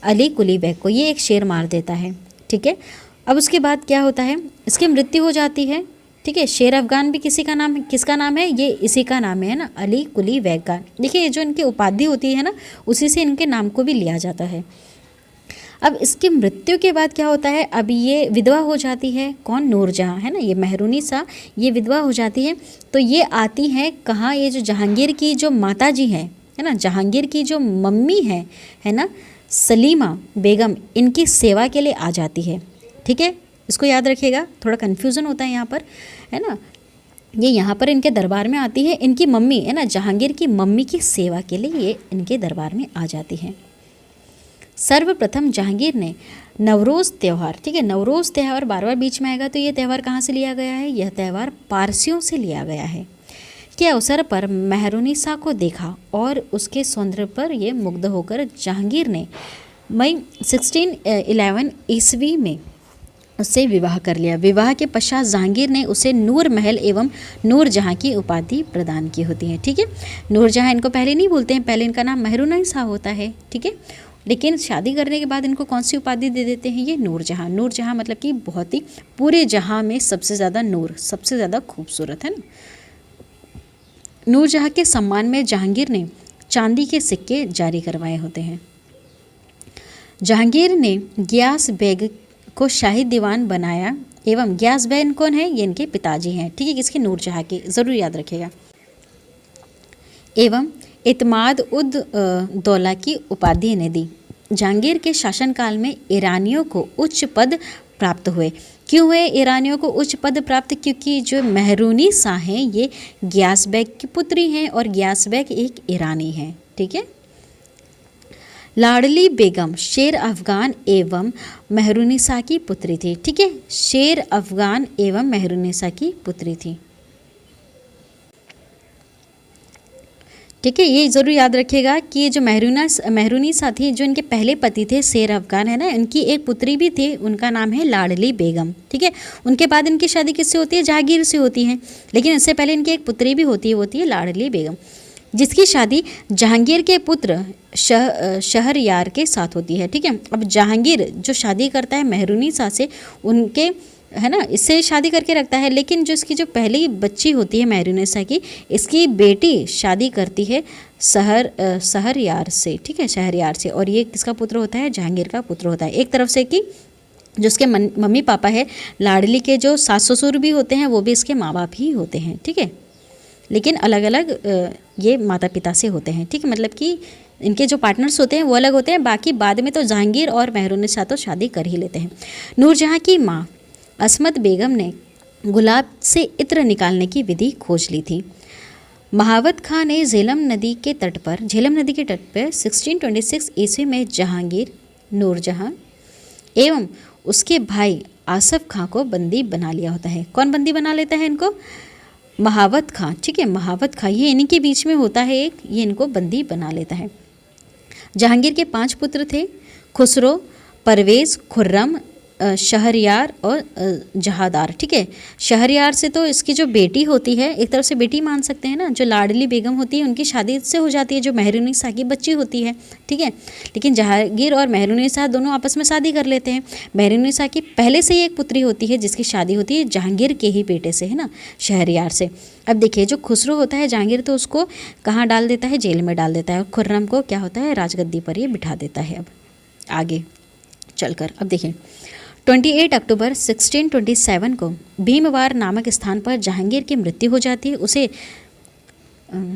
अली कुली वैग को। ये एक शेर मार देता है। ठीक है, अब उसके बाद क्या होता है? इसकी मृत्यु हो जाती है। ठीक है, शेर अफगान भी किसका नाम है? ये इसी का नाम है ना, अली कुली वैग का। देखिए, ये जो इनकी उपाधि होती है ना, उसी से इनके नाम को भी लिया जाता है। अब इसकी मृत्यु के बाद क्या होता है? अब ये विधवा हो जाती है। कौन? नूरजहाँ, है ना, ये महरुनिसा, ये विधवा हो जाती है। तो ये आती है कहाँ? ये जो जहांगीर की जो माता जी है ना, जहांगीर की जो मम्मी है ना, सलीमा बेगम, इनकी सेवा के लिए आ जाती है। ठीक है, इसको याद रखिएगा, थोड़ा कन्फ्यूज़न होता है यहाँ पर, है ना। ये यहाँ पर इनके दरबार में आती है, इनकी मम्मी है ना, जहांगीर की मम्मी की सेवा के लिए ये इनके दरबार में आ जाती है। सर्वप्रथम जहांगीर ने नवरोज़ त्यौहार, ठीक है, नवरोज़ त्यौहार बार बार बीच में आएगा, तो ये त्यौहार कहाँ से लिया गया है? यह त्यौहार पारसियों से लिया गया है। के अवसर पर महरुनिसा को देखा और उसके सौंदर्य पर ये मुग्ध होकर जहांगीर ने मई 1611 ईस्वी में उससे विवाह कर लिया। विवाह के पश्चात जहांगीर ने उसे नूर महल एवं नूरजहाँ की उपाधि प्रदान की होती है। ठीक है, नूरजहाँ इनको पहले नहीं बोलते हैं, पहले इनका नाम महरुनिसा होता है। ठीक है, लेकिन शादी करने के बाद इनको कौन सी उपाधि दे देते हैं? ये नूरजहाँ। नूरजहाँ मतलब कि बहुत ही पूरे जहाँ में सबसे ज़्यादा नूर, सबसे ज़्यादा खूबसूरत, है ना। नूरजहाँ के सम्मान में जहांगीर ने चांदी के सिक्के जारी करवाए होते हैं। जहांगीर ने गियास बेग को शाही दीवान बनाया एवं गियास बेग कौन है? ये इनके पिताजी हैं। ठीक है, किसके? नूरजहाँ के, ज़रूर याद रखिएगा। एवं इत्माद उद दौला की उपाधि ने दी। जहांगीर के शासनकाल में ईरानियों को उच्च पद प्राप्त हुए। क्यों हुए ईरानियों को उच्च पद प्राप्त? क्योंकि जो महरुनिसा हैं ये गियास बेग की पुत्री हैं और गियास बेग एक ईरानी हैं। ठीक है, लाडली बेगम शेर अफगान एवं महरुनिसा की पुत्री थी। ठीक है, शेर अफगान एवं महरुनिसा की पुत्री थी। ठीक है, ये ज़रूर याद रखिएगा कि ये जो महरुनिसा थी, जो इनके पहले पति थे शेर अफगान, है ना, इनकी एक पुत्री भी थी, उनका नाम है लाडली बेगम। ठीक है, उनके बाद इनकी शादी किससे होती है? जहांगीर से होती है, लेकिन इससे पहले इनकी एक पुत्री भी होती है, वो होती है लाडली बेगम। जिसकी शादी जहांगीर के पुत्र शहरयार के साथ होती है। ठीक है, अब जहांगीर जो शादी करता है मेहरुनिसा से, उनके है ना, इससे शादी करके रखता है, लेकिन जो इसकी जो पहली बच्ची होती है मेहरुनिसा की, इसकी बेटी शादी करती है शहरयार से। ठीक है, शहरयार से, और ये किसका पुत्र होता है? जहांगीर का पुत्र होता है। एक तरफ से कि जो उसके मम्मी पापा है, लाडली के जो सास ससुर भी होते हैं, वो भी इसके माँ बाप ही होते हैं। ठीक है, लेकिन अलग अलग ये माता पिता से होते हैं। ठीक है, मतलब कि इनके जो पार्टनर्स होते हैं वो अलग होते हैं, बाकी बाद में तो जहांगीर और मेहरुनिसा तो शादी कर ही लेते हैं। नूरजहाँ की माँ असमत बेगम ने गुलाब से इत्र निकालने की विधि खोज ली थी। महावत खां ने झेलम नदी के तट पर 1626 ईस्वी में जहांगीर, नूरजहाँ एवं उसके भाई आसफ खां को बंदी बना लिया होता है। कौन बंदी बना लेता है इनको? महावत खां। ठीक है, महावत खां, ये इन्हीं के बीच में होता है एक, ये इनको बंदी बना लेता है। जहांगीर के 5 पुत्र थे, खुसरो, परवेज़, खुर्रम, शहरयार और जहादार। ठीक है, शहरयार से तो इसकी जो बेटी होती है, एक तरफ से बेटी मान सकते हैं ना, जो लाडली बेगम होती है उनकी शादी से हो जाती है, जो मेहरुनिसा की बच्ची होती है। ठीक है, लेकिन जहांगीर और मेहरुनिसा दोनों आपस में शादी कर लेते हैं। मेहरुनिसा की पहले से ही एक पुत्री होती है जिसकी शादी होती है जहांगीर के ही बेटे से, है ना, शहरयार से। अब देखिए, जो खुसरो होता है जहांगीर तो उसको कहाँ डाल देता है? जेल में डाल देता है, और खुर्रम को क्या होता है? राजगद्दी पर ये बिठा देता है। अब आगे चलकर अब देखिए, 28 अक्टूबर 1627 को भीमवार नामक स्थान पर जहांगीर की मृत्यु हो जाती है। उसे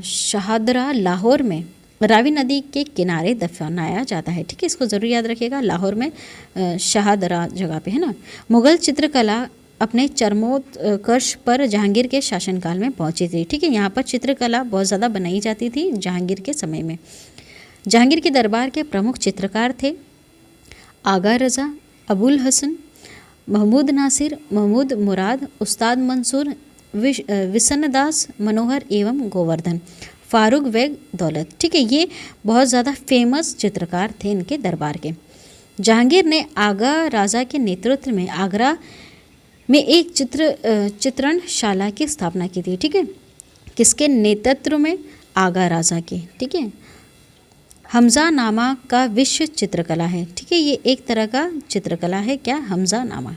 शहादरा लाहौर में रावी नदी के किनारे दफनाया जाता है। ठीक है, इसको ज़रूर याद रखिएगा, लाहौर में शहादरा जगह पे, है ना। मुग़ल चित्रकला अपने चरमोत्कर्ष पर जहांगीर के शासनकाल में पहुंची थी। ठीक है, यहाँ पर चित्रकला बहुत ज़्यादा बनाई जाती थी जहांगीर के समय में। जहांगीर के दरबार के प्रमुख चित्रकार थे आगा रज़ा, अबुल हसन, महमूद नासिर, महमूद मुराद, उस्ताद मंसूर, विसन्नदास, मनोहर एवं गोवर्धन, फारूक बेग दौलत। ठीक है, ये बहुत ज़्यादा फेमस चित्रकार थे इनके दरबार के। जहांगीर ने आगा राजा के नेतृत्व में आगरा में एक चित्रणशाला की स्थापना की थी। ठीक है, किसके नेतृत्व में? आगा राजा के। ठीक है, हमजा नामा का विश्व चित्रकला है। ठीक है, ये एक तरह का चित्रकला है, क्या? हमजा नामा।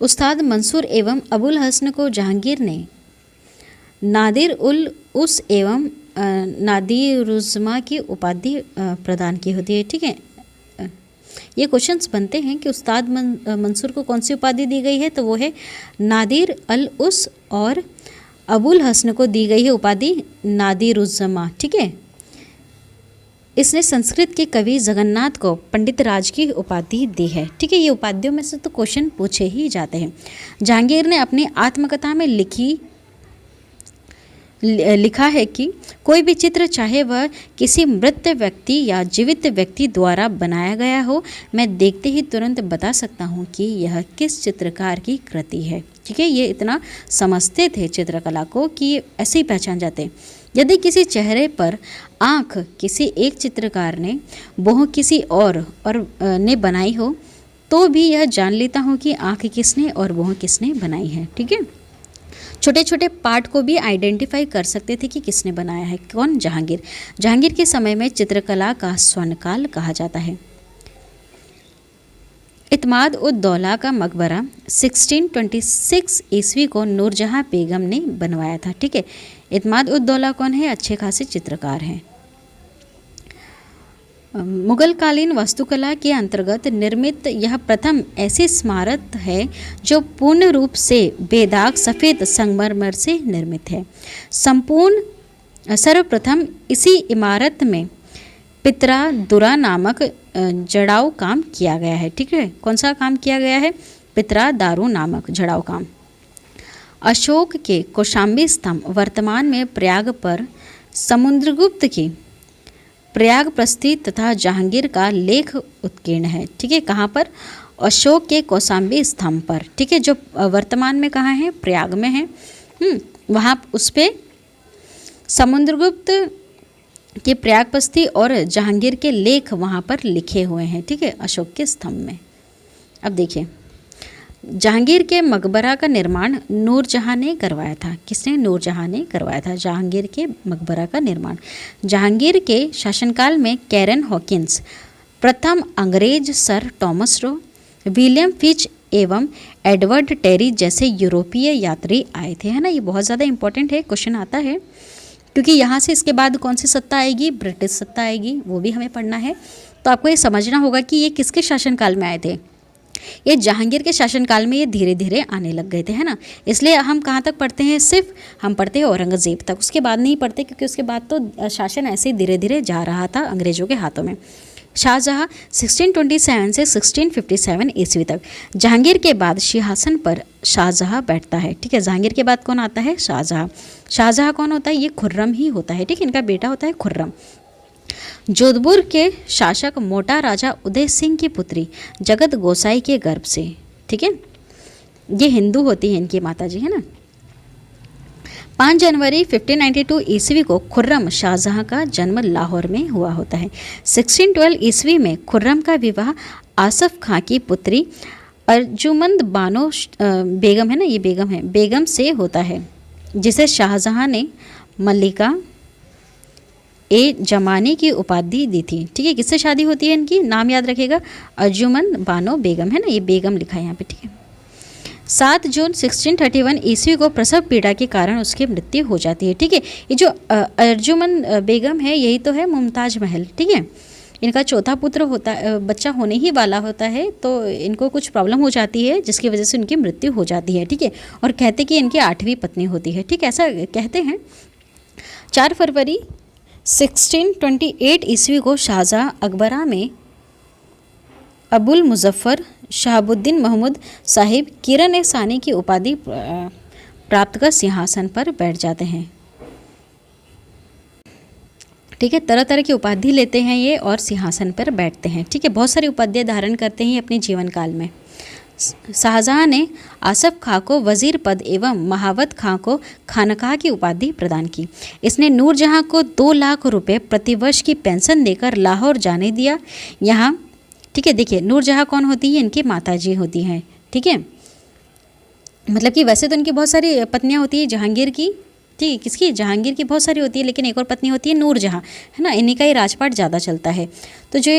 उस्ताद मंसूर एवं अबुल हसन को जहांगीर ने नादिर उल उस एवं नादिरुज़्ज़मा की उपाधि प्रदान की होती है। ठीक है, ये क्वेश्चंस बनते हैं कि उस्ताद मंसूर को कौन सी उपाधि दी गई है, तो वो है नादिर अल उस, और अबुल हसन को दी गई है उपाधि नादिरुज़्ज़मा। ठीक है, इसने संस्कृत के कवि जगन्नाथ को पंडित राज की उपाधि दी है। ठीक है, ये उपाधियों में से तो क्वेश्चन पूछे ही जाते हैं। जहांगीर ने अपनी आत्मकथा में लिखा है कि कोई भी चित्र, चाहे वह किसी मृत व्यक्ति या जीवित व्यक्ति द्वारा बनाया गया हो, मैं देखते ही तुरंत बता सकता हूँ कि यह किस चित्रकार की कृति है। ठीक है, ये इतना समझते थे चित्रकला को कि ये ऐसे ही पहचान जाते। यदि किसी चेहरे पर आँख किसी एक चित्रकार ने, वह किसी और ने बनाई हो, तो भी यह जान लेता हूँ कि आँख किसने और वह किसने बनाई है। ठीक है, छोटे छोटे पार्ट को भी आइडेंटिफाई कर सकते थे कि किसने बनाया है। कौन? जहांगीर। जहांगीर के समय में चित्रकला का स्वर्णकाल कहा जाता है। इत्माद उद दौला का मकबरा 1626 ईस्वी को नूरजहाँ बेगम ने बनवाया था। ठीक है, इत्माद उद दौला कौन है? अच्छे खासे चित्रकार हैं। मुगल कालीन वास्तुकला के अंतर्गत निर्मित यह प्रथम ऐसी स्मारक है जो पूर्ण रूप से बेदाग सफ़ेद संगमरमर से निर्मित है। सर्वप्रथम इसी इमारत में पित्रा दुरा नामक जड़ाऊ काम किया गया है। ठीक है, कौन सा काम किया गया है? पित्रा दारू नामक जड़ाऊ काम। अशोक के कौशाम्बी स्तंभ वर्तमान में प्रयाग पर समुद्रगुप्त की प्रयाग प्रस्थित तथा जहांगीर का लेख उत्कीर्ण है। ठीक है, कहाँ पर? अशोक के कौशाम्बी स्तंभ पर। ठीक है, जो वर्तमान में कहाँ है? प्रयाग में है। वहाँ उस पर समुद्रगुप्त के प्रयाग प्रस्थि और जहांगीर के लेख वहाँ पर लिखे हुए हैं। ठीक है, अशोक के स्तंभ में। अब देखिए, जहांगीर के मकबरा का निर्माण नूरजहां ने करवाया था। किसने? नूरजहां ने करवाया था जहांगीर के मकबरा का निर्माण। जहांगीर के शासनकाल में कैरन हॉकिंस, प्रथम अंग्रेज sir Thomas Roe, William Fitch एवं एडवर्ड टेरी जैसे यूरोपीय यात्री आए थे, है ना। ये बहुत ज़्यादा इंपॉर्टेंट है, क्वेश्चन आता है, क्योंकि यहाँ से इसके बाद कौन सी सत्ता आएगी? ब्रिटिश सत्ता आएगी, वो भी हमें पढ़ना है। तो आपको ये समझना होगा कि ये किसके शासनकाल में आए थे। ये जहांगीर के शासनकाल में ये धीरे धीरे आने लग गए थे, है ना। इसलिए हम कहाँ तक पढ़ते हैं? सिर्फ हम पढ़ते हैं औरंगज़ेब तक, उसके बाद नहीं पढ़ते, क्योंकि उसके बाद तो शासन ऐसे ही धीरे धीरे जा रहा था अंग्रेज़ों के हाथों में। शाहजहाँ 1627 से 1657 ईस्वी तक। जहांगीर के बाद सिंहासन पर शाहजहाँ बैठता है, ठीक है। जहांगीर के बाद कौन आता है? शाहजहाँ। शाहजहाँ कौन होता है? ये खुर्रम ही होता है, ठीक है। इनका बेटा होता है खुर्रम। जोधपुर के शासक मोटा राजा उदय सिंह की पुत्री जगत गोसाई के गर्भ से, ठीक है। ये हिंदू होती है इनकी माता जी, है ना। 5 जनवरी 1592 ईस्वी को खुर्रम शाहजहाँ का जन्म लाहौर में हुआ होता है। 1612 ईस्वी में खुर्रम का विवाह आसफ खां की पुत्री अर्जुमंद बानो बेगम, है ना, ये बेगम है, बेगम से होता है, जिसे शाहजहाँ ने मल्लिका ए जमानी की उपाधि दी थी, ठीक है। किससे शादी होती है इनकी? नाम याद रखिएगा, अर्जुमंद बानो बेगम, है ना, ये बेगम लिखा है यहाँ पे, ठीक है। 7 जून 1631 ईस्वी को प्रसव पीड़ा के कारण उसकी मृत्यु हो जाती है, ठीक है। ये जो अर्जुमंद बेगम है, यही तो है मुमताज महल, ठीक है। इनका चौथा पुत्र होता, बच्चा होने ही वाला होता है, तो इनको कुछ प्रॉब्लम हो जाती है, जिसकी वजह से उनकी मृत्यु हो जाती है, ठीक है। और कहते कि इनकी 8वीं पत्नी होती है, ठीक है, ऐसा कहते हैं। 4 फरवरी 1628 ईस्वी को शाहजहाँ अकबरा में अबुल मुजफ्फर शहाबुद्दीन महमूद साहिब किरण ए सानी की उपाधि प्राप्त कर सिंहासन पर बैठ जाते हैं, ठीक है। तरह तरह की उपाधि लेते हैं ये और सिंहासन पर बैठते हैं, ठीक है। बहुत सारी उपाधियाँ धारण करते हैं अपने जीवन काल में। शाहजहाँ ने आसफ खां को वजीर पद एवं महावत खां को खानकाह की उपाधि प्रदान की। इसने नूरजहाँ को 2 लाख रुपए प्रतिवर्ष की पेंशन देकर लाहौर जाने दिया। यहाँ, ठीक है, देखिए नूरजहाँ कौन होती है? इनकी माताजी होती हैं, ठीक है। मतलब कि वैसे तो इनकी बहुत सारी पत्नियाँ होती है जहांगीर की, ठीक है। किसकी? जहांगीर की बहुत सारी होती है, लेकिन एक और पत्नी होती है नूरजहाँ, है ना। इन्हीं का ही राजपाट ज़्यादा चलता है। तो जो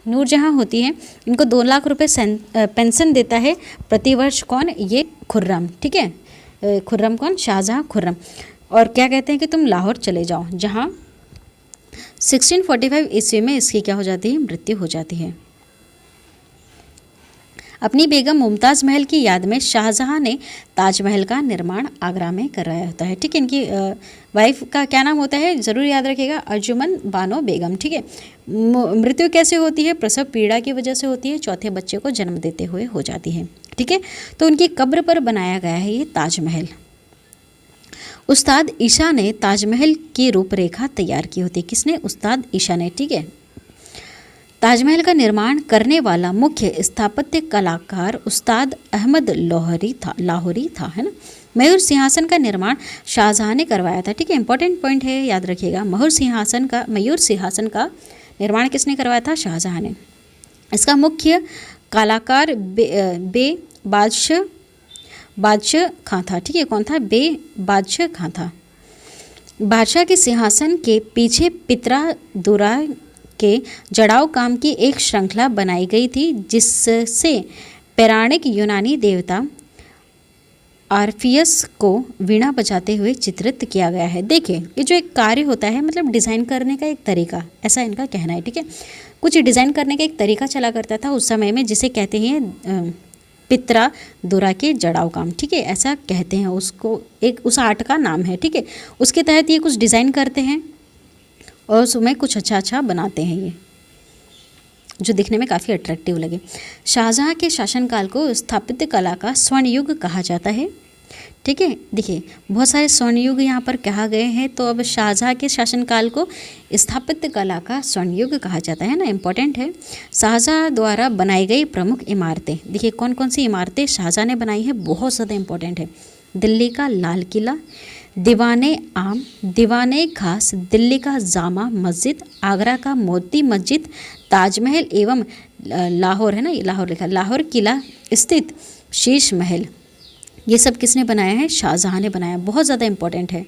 नूरजहाँ होती हैं, इनको 2 लाख रुपए पेंशन देता है प्रतिवर्ष। कौन? ये खुर्रम, ठीक है। खुर्रम कौन? शाहजहाँ खुर्रम। और क्या कहते हैं कि तुम लाहौर चले जाओ, जहाँ 1645 ईस्वी में इसकी क्या हो जाती है? मृत्यु हो जाती है। अपनी बेगम मुमताज़ महल की याद में शाहजहाँ ने ताजमहल का निर्माण आगरा में कराया होता है, ठीक है। इनकी वाइफ का क्या नाम होता है? ज़रूर याद रखिएगा, अर्जुमंद बानो बेगम, ठीक है। मृत्यु कैसे होती है? प्रसव पीड़ा की वजह से होती है, चौथे बच्चे को जन्म देते हुए हो जाती है, ठीक है। तो उनकी कब्र पर बनाया गया है ये ताजमहल। उस्ताद ईशा ने ताजमहल की रूपरेखा तैयार की होती है। किसने? उस्ताद ईशा ने, ठीक है। ताजमहल का निर्माण करने वाला मुख्य स्थापत्य कलाकार उस्ताद अहमद लाहौरी था, है ना। मयूर सिंहासन का निर्माण शाहजहाँ ने करवाया था, ठीक है। इंपॉर्टेंट पॉइंट है, याद रखिएगा। मयूर सिंहासन का निर्माण किसने करवाया था? शाहजहाँ ने। इसका मुख्य कलाकार बादशाह खां था, ठीक है। कौन था? बादशाह खां था। बादशाह के सिंहासन के पीछे पितरा दुरा के जड़ाव काम की एक श्रृंखला बनाई गई थी, जिससे पौराणिक यूनानी देवता आर्फियस को वीणा बजाते हुए चित्रित किया गया है। देखिए, ये जो एक कार्य होता है, मतलब डिज़ाइन करने का एक तरीका, ऐसा इनका कहना है, ठीक है। कुछ डिज़ाइन करने का एक तरीका चला करता था उस समय में, जिसे कहते हैं पितरा दुरा के जड़ाव काम, ठीक है, ऐसा कहते हैं उसको। एक उस आर्ट का नाम है, ठीक है। उसके तहत ये कुछ डिज़ाइन करते हैं और उसमें कुछ अच्छा बनाते हैं, ये जो दिखने में काफ़ी अट्रैक्टिव लगे। शाहजहाँ के शासनकाल को स्थापत्य कला का स्वर्ण युग कहा जाता है, ठीक है। देखिए, बहुत सारे स्वर्ण युग यहाँ पर कहा गए हैं, तो अब शाहजहाँ के शासनकाल को स्थापत्य कला का स्वर्ण युग कहा जाता है ना, इम्पोर्टेंट है। शाहजहाँ द्वारा बनाई गई प्रमुख इमारतें, देखिए कौन कौन सी इमारतें शाहजहाँ ने बनाई हैं, बहुत ज़्यादा इम्पोर्टेंट है। दिल्ली का लाल किला, दीवाने आम, दीवाने खास, दिल्ली का जामा मस्जिद, आगरा का मोती मस्जिद, ताजमहल एवं लाहौर, है ना, लाहौर लिखा, लाहौर किला स्थित शीश महल, ये सब किसने बनाया है? शाहजहां ने बनाया। बहुत ज़्यादा इम्पोर्टेंट है।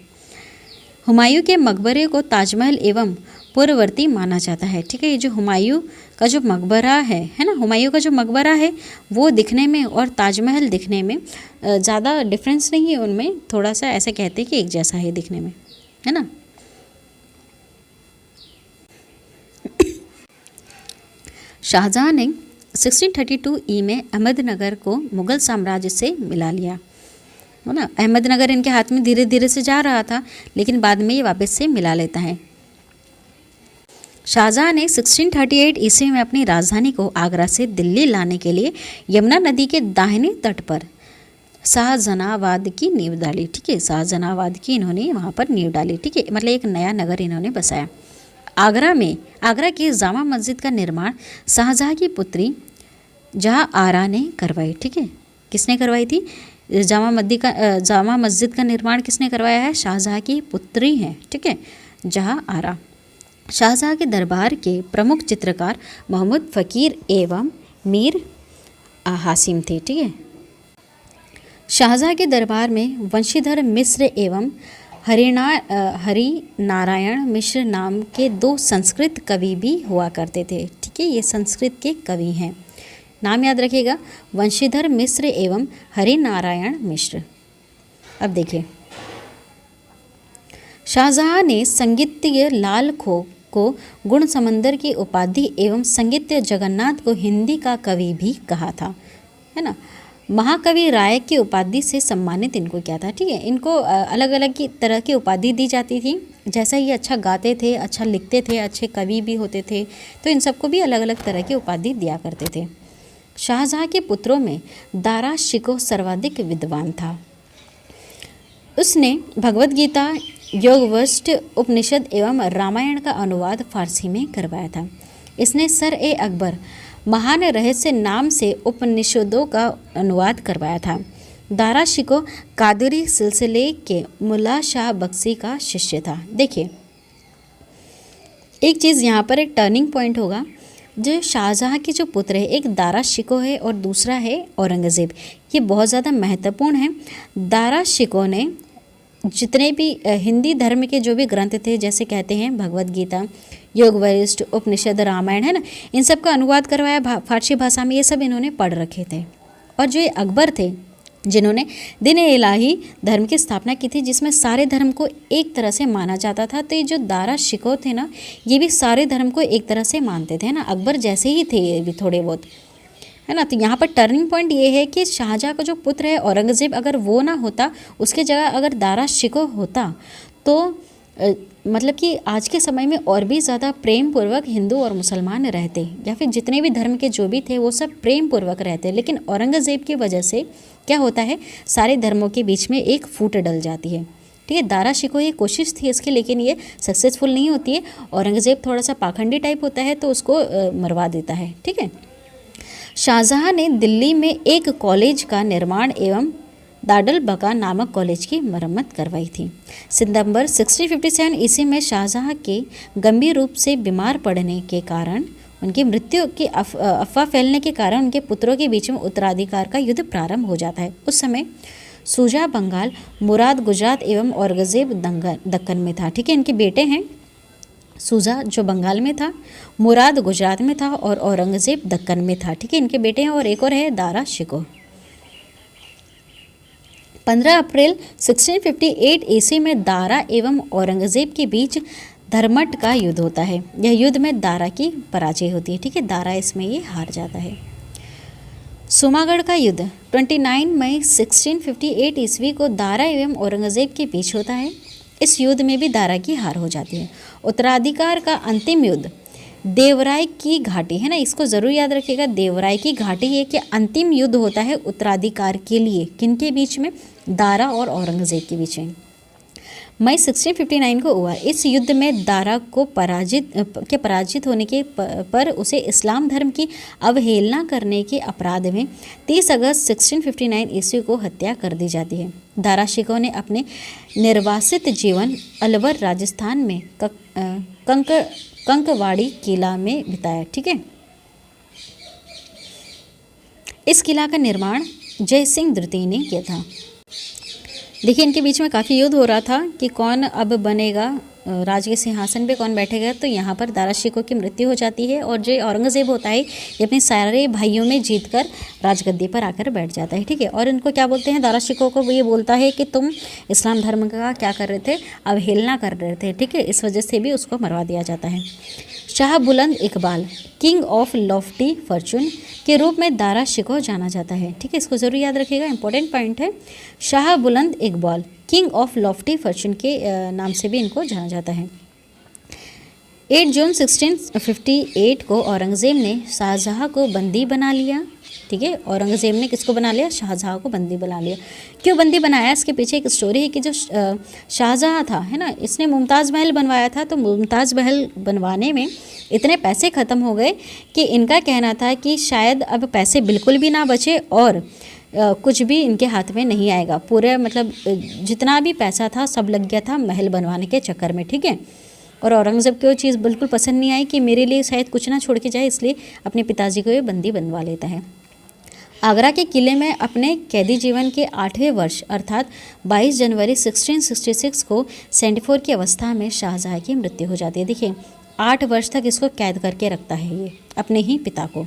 हुमायूं के मकबरे को ताजमहल एवं पूर्ववर्ती माना जाता है। ठीक है, ये जो हुमायूं का जो मकबरा है ना, हुमायूं का जो मकबरा है वो दिखने में और ताजमहल दिखने में ज़्यादा डिफरेंस नहीं है, उनमें थोड़ा सा ऐसे कहते हैं कि एक जैसा है दिखने में, है ना। शाहजहां ने 1632 ई में अहमदनगर को मुग़ल साम्राज्य से मिला लिया, है ना। अहमदनगर इनके हाथ में धीरे धीरे से जा रहा था, लेकिन बाद में ये वापस से मिला लेता है। शाहजहां ने 1638 ईस्वी में अपनी राजधानी को आगरा से दिल्ली लाने के लिए यमुना नदी के दाहिने तट पर शाहजनाबाद की नींव डाली। ठीक है, शाहजनाबाद की इन्होंने वहाँ पर नींव डाली। ठीक है, मतलब एक नया नगर इन्होंने बसाया। आगरा की जामा मस्जिद का निर्माण शाहजहां की पुत्री जहां आरा ने करवाई। ठीक है, किसने करवाई थी? जामा मस्जिद का निर्माण किसने करवाया है? शाहजहां की पुत्री हैं। ठीक है, जहां आरा। शाहजहां के दरबार के प्रमुख चित्रकार मोहम्मद फ़कीर एवं मीर हासिम थे। ठीक है, शाहजहां के दरबार में वंशीधर मिश्र एवं हरि नारायण मिश्र नाम के 2 संस्कृत कवि भी हुआ करते थे। ठीक है, ये संस्कृत के कवि हैं, नाम याद रखिएगा, वंशीधर मिश्र एवं हरि नारायण मिश्र। अब देखिए, शाहजहां ने संगीतज्ञ लाल खो को गुण समंदर की उपाधि एवं संगीतज्ञ जगन्नाथ को हिंदी का कवि भी कहा था, है ना। महाकवि राय की उपाधि से सम्मानित इनको किया था। ठीक है, इनको अलग अलग की तरह की उपाधि दी जाती थी। जैसा ये अच्छा गाते थे, अच्छा लिखते थे, अच्छे कवि भी होते थे, तो इन सबको भी अलग अलग तरह की उपाधि दिया करते थे। शाहजहां के पुत्रों में दारा शिकोह सर्वाधिक विद्वान था। उसने भगवद गीता, योगवशिष्ठ उपनिषद एवं रामायण का अनुवाद फारसी में करवाया था। इसने सर ए अकबर महान रहस्य नाम से उपनिषदों का अनुवाद करवाया था। दारा शिकोह कादरी सिलसिले के मुल्ला शाह बख्शी का शिष्य था। देखिए, एक चीज़ यहाँ पर एक टर्निंग पॉइंट होगा। जो शाहजहां के जो पुत्र है, एक दारा शिकोह है और दूसरा है औरंगज़ेब। ये बहुत ज़्यादा महत्वपूर्ण है। दारा शिकोह ने जितने भी हिंदी धर्म के जो भी ग्रंथ थे, जैसे कहते हैं भगवद गीता, योग वशिष्ठ, उपनिषद, रामायण, है ना, इन सब का अनुवाद करवाया फारसी भाषा में। ये सब इन्होंने पढ़ रखे थे। और जो ये अकबर थे, जिन्होंने दिन इलाही धर्म की स्थापना की थी, जिसमें सारे धर्म को एक तरह से माना जाता था, तो ये जो दारा शिकोह थे ना, ये भी सारे धर्म को एक तरह से मानते थे ना, अकबर जैसे ही थे ये भी थोड़े बहुत, है ना। तो यहाँ पर टर्निंग पॉइंट ये है कि शाहजहां का जो पुत्र है औरंगज़ेब, अगर वो ना होता, उसके जगह अगर दारा शिकोह होता, तो मतलब कि आज के समय में और भी ज़्यादा प्रेम पूर्वक हिंदू और मुसलमान रहते, या फिर जितने भी धर्म के जो भी थे वो सब प्रेम पूर्वक रहते। लेकिन औरंगज़ेब की वजह से क्या होता है, सारे धर्मों के बीच में एक फूट डल जाती है। ठीक है, दारा शिकोह ये कोशिश थी इसकी, लेकिन ये सक्सेसफुल नहीं होती है। औरंगज़ेब थोड़ा सा पाखंडी टाइप होता है, तो उसको मरवा देता है। ठीक है, शाहजहां ने दिल्ली में एक कॉलेज का निर्माण एवं दाडल बका नामक कॉलेज की मरम्मत करवाई थी। सितंबर 1657 ईस्वी में शाहजहां के गंभीर रूप से बीमार पड़ने के कारण, उनकी मृत्यु की अफवाह फैलने के कारण उनके पुत्रों के बीच में उत्तराधिकार का युद्ध प्रारंभ हो जाता है। उस समय शुजा बंगाल, मुराद गुजरात एवं औरंगज़ेब दक्कन में था। ठीक है, इनके बेटे हैं, शुजा जो बंगाल में था, मुराद गुजरात में था और औरंगज़ेब दक्कन में था। ठीक है, इनके बेटे हैं। और एक और है दारा शिकोह। 15 अप्रैल 1658 ईस्वी में दारा एवं औरंगज़ेब के बीच धर्मट का युद्ध होता है। यह युद्ध में दारा की पराजय होती है। ठीक है, दारा इसमें ये हार जाता है। सुमागढ़ का युद्ध 29 मई 1658 ईस्वी को दारा एवं औरंगज़ेब के बीच होता है। इस युद्ध में भी दारा की हार हो जाती है। उत्तराधिकार का अंतिम युद्ध देवराय की घाटी, है ना, इसको ज़रूर याद रखिएगा। देवराय की घाटी ये कि अंतिम युद्ध होता है उत्तराधिकार के लिए, किनके बीच में? दारा और औरंगज़ेब के बीच में। मई 1659 को हुआ। इस युद्ध में दारा को पराजित होने के पर उसे इस्लाम धर्म की अवहेलना करने के अपराध में 30 अगस्त 1659 ईस्वी को हत्या कर दी जाती है। दारा शिकोह ने अपने निर्वासित जीवन अलवर राजस्थान में कंकवाड़ी किला में बिताया। ठीक है, इस किला का निर्माण जय सिंह द्वितीय ने किया था। देखिए इनके बीच में काफ़ी युद्ध हो रहा था कि कौन अब बनेगा राज के सिंहासन पे, कौन बैठेगा। तो यहाँ पर दारा शिकोह की मृत्यु हो जाती है और जो औरंगज़ेब होता है ये अपने सारे भाइयों में जीतकर राजगद्दी पर आकर बैठ जाता है, ठीक है। और इनको क्या बोलते हैं, दारा शिकोह को वो ये बोलता है कि तुम इस्लाम धर्म का क्या कर रहे थे, अवहेलना कर रहे थे, ठीक है। इस वजह से भी उसको मरवा दिया जाता है। शाह बुलंद Iqbal king of Lofty Fortune के रूप में दारा शिकोह जाना जाता है, ठीक है। इसको ज़रूर याद रखिएगा, इंपॉर्टेंट पॉइंट है। शाह बुलंद Iqbal king of Lofty Fortune के नाम से भी इनको जाना जाता है। 8 जून 1658 को औरंगज़ेब ने शाहजहाँ को बंदी बना लिया, ठीक है। औरंगज़ेब ने किसको बना लिया, शाहजहाँ को बंदी बना लिया। क्यों बंदी बनाया, इसके पीछे एक स्टोरी है कि जो शाहजहाँ था, है ना, इसने मुमताज़ महल बनवाया था। तो मुमताज़ महल बनवाने में इतने पैसे ख़त्म हो गए कि इनका कहना था कि शायद अब पैसे बिल्कुल भी ना बचे और कुछ भी इनके हाथ में नहीं आएगा। पूरे मतलब जितना भी पैसा था सब लग गया था महल बनवाने के चक्कर में, ठीक है। और औरंगज़ेब को वो चीज़ बिल्कुल पसंद नहीं आई कि मेरे लिए शायद कुछ ना छोड़ के जाए, इसलिए अपने पिताजी को ये बंदी बनवा लेता है। आगरा के किले में अपने कैदी जीवन के 8वें वर्ष अर्थात 22 जनवरी 1666 को 74 की अवस्था में शाहजहाँ की मृत्यु हो जाती है। देखिए 8 वर्ष तक इसको कैद करके रखता है ये अपने ही पिता को,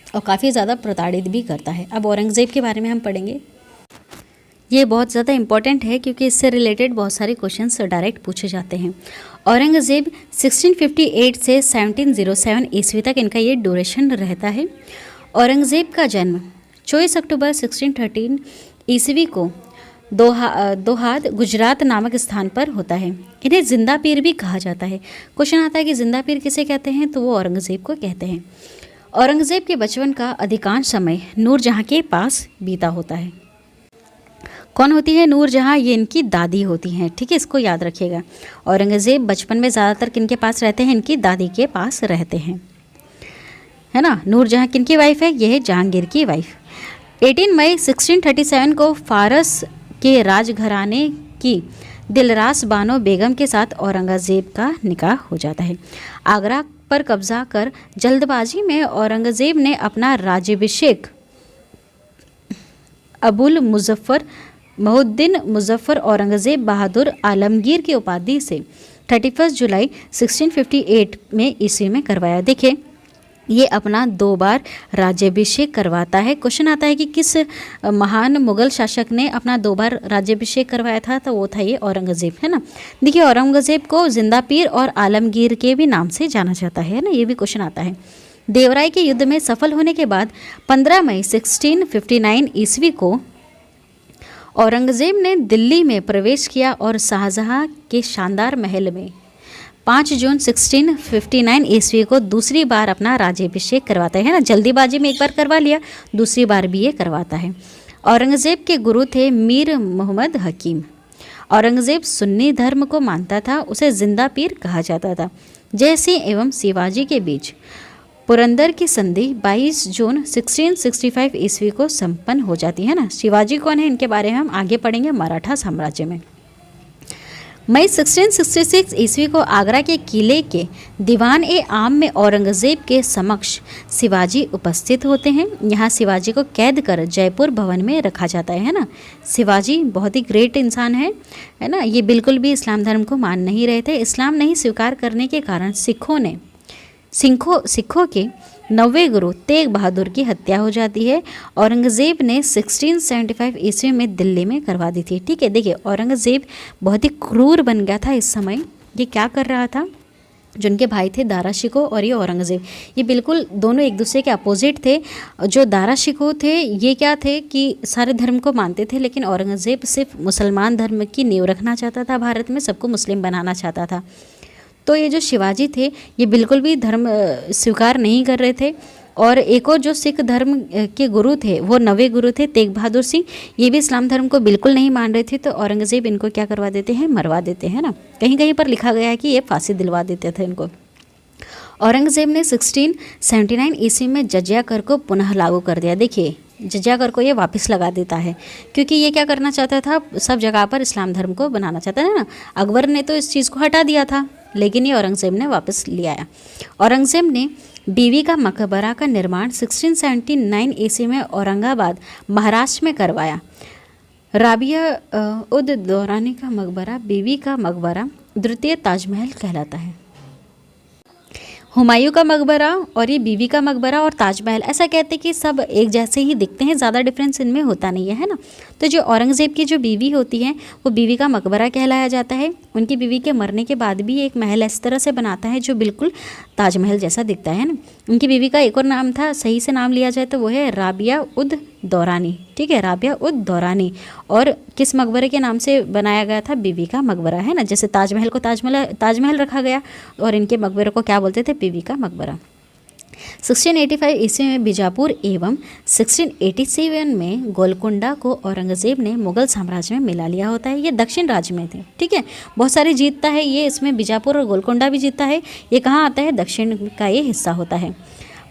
और काफ़ी ज़्यादा प्रताड़ित भी करता है। अब औरंगज़ेब के बारे में हम पढ़ेंगे। ये बहुत ज़्यादा इंपॉर्टेंट है क्योंकि इससे रिलेटेड बहुत सारे क्वेश्चंस डायरेक्ट पूछे जाते हैं। औरंगज़ेब 1658 से 1707 ईस्वी तक इनका ये ड्यूरेशन रहता है। औरंगज़ेब का जन्म 24 अक्टूबर 1613 ईस्वी को दोहाद गुजरात नामक स्थान पर होता है। इन्हें जिंदा पीर भी कहा जाता है। क्वेश्चन आता है कि जिंदा पीर किसे कहते हैं, तो वो औरंगज़ेब को कहते हैं। औरंगज़ेब के बचपन का अधिकांश समय नूरजहाँ के पास बीता होता है। कौन होती है नूरजहाँ, ये इनकी दादी होती हैं, ठीक है, इसको याद रखिएगा। औरंगज़ेब बचपन में ज़्यादातर किनके पास रहते हैं, इनकी दादी के पास रहते हैं, है ना। नूरजहाँ किनकी वाइफ है, ये है जहांगीर की वाइफ। 18 मई 1637 को फारस के राजघराने की दिलरास बानो बेगम के साथ औरंगज़ेब का निकाह हो जाता है। आगरा पर कब्जा कर जल्दबाजी में औरंगज़ेब ने अपना राज्याभिषेक अबुल मुजफ्फर मुहिउद्दीन मुजफ्फर औरंगज़ेब बहादुर आलमगीर की उपाधि से 31 जुलाई 1658 में ईस्वी में करवाया। देखिए ये अपना 2 बार राज्याभिषेक करवाता है। क्वेश्चन आता है कि किस महान मुगल शासक ने अपना 2 बार राज्याभिषेक करवाया था, तो वो था ये औरंगज़ेब, है ना। देखिए औरंगज़ेब को जिंदा पीर और आलमगीर के भी नाम से जाना जाता है ना, ये भी क्वेश्चन आता है। देवराय के युद्ध में सफल होने के बाद 15 मई 1659 ईस्वी को औरंगज़ेब ने दिल्ली में प्रवेश किया और शाहजहाँ के शानदार महल में 5 जून 1659 ईस्वी को दूसरी बार अपना राज्याभिषेक करवाता है ना। जल्दीबाजी में एक बार करवा लिया, दूसरी बार भी ये करवाता है। औरंगज़ेब के गुरु थे मीर मोहम्मद हकीम। औरंगज़ेब सुन्नी धर्म को मानता था, उसे जिंदा पीर कहा जाता था। जय सिंह एवं शिवाजी के बीच पुरंदर की संधि 22 जून 1665 ईस्वी को संपन्न हो जाती है ना। शिवाजी कौन है, इनके बारे में हम आगे पढ़ेंगे मराठा साम्राज्य में। मई 1666 ईस्वी को आगरा के किले के दीवान ए आम में औरंगज़ेब के समक्ष शिवाजी उपस्थित होते हैं। यहाँ शिवाजी को कैद कर जयपुर भवन में रखा जाता है ना। शिवाजी बहुत ही ग्रेट इंसान है ना। ये बिल्कुल भी इस्लाम धर्म को मान नहीं रहे थे। इस्लाम नहीं स्वीकार करने के कारण सिखों के 90वें गुरु तेग बहादुर की हत्या हो जाती है। औरंगज़ेब ने 1675 ईस्वी में दिल्ली में करवा दी थी, ठीक है। देखिए औरंगज़ेब बहुत ही क्रूर बन गया था इस समय। ये क्या कर रहा था, जो उनके भाई थे दारा शिकोह और ये औरंगज़ेब, ये बिल्कुल दोनों एक दूसरे के अपोजिट थे। जो दारा शिकोह थे ये क्या थे कि सारे धर्म को मानते थे, लेकिन औरंगज़ेब सिर्फ मुसलमान धर्म की नींव रखना चाहता था, भारत में सबको मुस्लिम बनाना चाहता था। तो ये जो शिवाजी थे ये बिल्कुल भी धर्म स्वीकार नहीं कर रहे थे। और एक और जो सिख धर्म के गुरु थे वो 90 गुरु थे तेग बहादुर सिंह, ये भी इस्लाम धर्म को बिल्कुल नहीं मान रहे थे। तो औरंगज़ेब इनको क्या करवा देते हैं, मरवा देते हैं ना। कहीं कहीं पर लिखा गया है कि ये फांसी दिलवा देते थे इनको। औरंगज़ेब ने 1679 ईस्वी में जजिया कर को पुनः लागू कर दिया। देखिए जजिया कर को ये वापस लगा देता है, क्योंकि ये क्या करना चाहता था, सब जगह पर इस्लाम धर्म को बनाना चाहता था ना। अकबर ने तो इस चीज़ को हटा दिया था, लेकिन ये औरंगज़ेब ने वापस ले आया। औरंगज़ेब ने बीवी का मकबरा का निर्माण 1679 ईस्वी में औरंगाबाद महाराष्ट्र में करवाया। राबिया उद दौरानी का मकबरा बीवी का मकबरा द्वितीय ताजमहल कहलाता है। हुमायूं का मकबरा और ये बीवी का मकबरा और ताजमहल, ऐसा कहते हैं कि सब एक जैसे ही दिखते हैं, ज़्यादा डिफरेंस इनमें होता नहीं है ना। तो जो औरंगज़ेब की जो बीवी होती है वो बीवी का मकबरा कहलाया जाता है। उनकी बीवी के मरने के बाद भी एक महल इस तरह से बनाता है जो बिल्कुल ताजमहल जैसा दिखता है ना। उनकी बीवी का एक और नाम था, सही से नाम लिया जाए तो वो है राबिया उद दौरानी, ठीक है, राबिया उद दौरानी। और किस मकबरे के नाम से बनाया गया था? बीवी का मकबरा, है ना। जैसे ताजमहल को ताजमहल रखा गया और इनके मकबरे को क्या बोलते थे? बीवी का मकबरा। 1685 ईस्वी में बीजापुर एवं 1687 में गोलकुंडा को औरंगज़ेब ने मुगल साम्राज्य में मिला लिया होता है। ये दक्षिण राज्य में थे, ठीक है, बहुत सारी जीतता है ये, इसमें बीजापुर और गोलकुंडा भी जीतता है। ये कहाँ आता है? दक्षिण का ये हिस्सा होता है।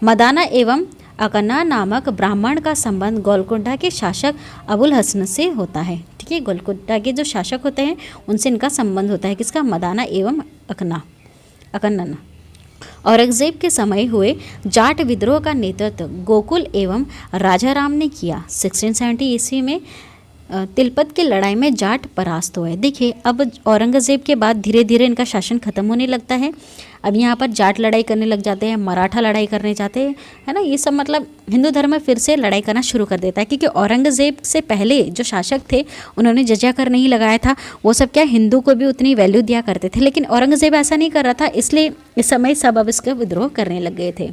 मदाना एवं अकन्ना नामक ब्राह्मण का संबंध गोलकुंडा के शासक अबुल हसन से होता है, ठीक है। गोलकुंडा के जो शासक होते हैं उनसे इनका संबंध होता है। किसका? मदाना एवं अकन्ना। औरंगज़ेब के समय हुए जाट विद्रोह का नेतृत्व गोकुल एवं राजाराम ने किया। 1670 ईस्वी में तिलपत की लड़ाई में जाट परास्त हुए। देखिए अब औरंगज़ेब के बाद धीरे धीरे इनका शासन खत्म होने लगता है। अब यहाँ पर जाट लड़ाई करने लग जाते हैं, मराठा लड़ाई करने जाते हैं, है ना। ये सब मतलब हिंदू धर्म में फिर से लड़ाई करना शुरू कर देता है, क्योंकि औरंगज़ेब से पहले जो शासक थे उन्होंने जजिया कर नहीं लगाया था। वो सब क्या हिंदू को भी उतनी वैल्यू दिया करते थे, लेकिन औरंगज़ेब ऐसा नहीं कर रहा था, इसलिए इस समय सब अब इसका विद्रोह करने लग गए थे।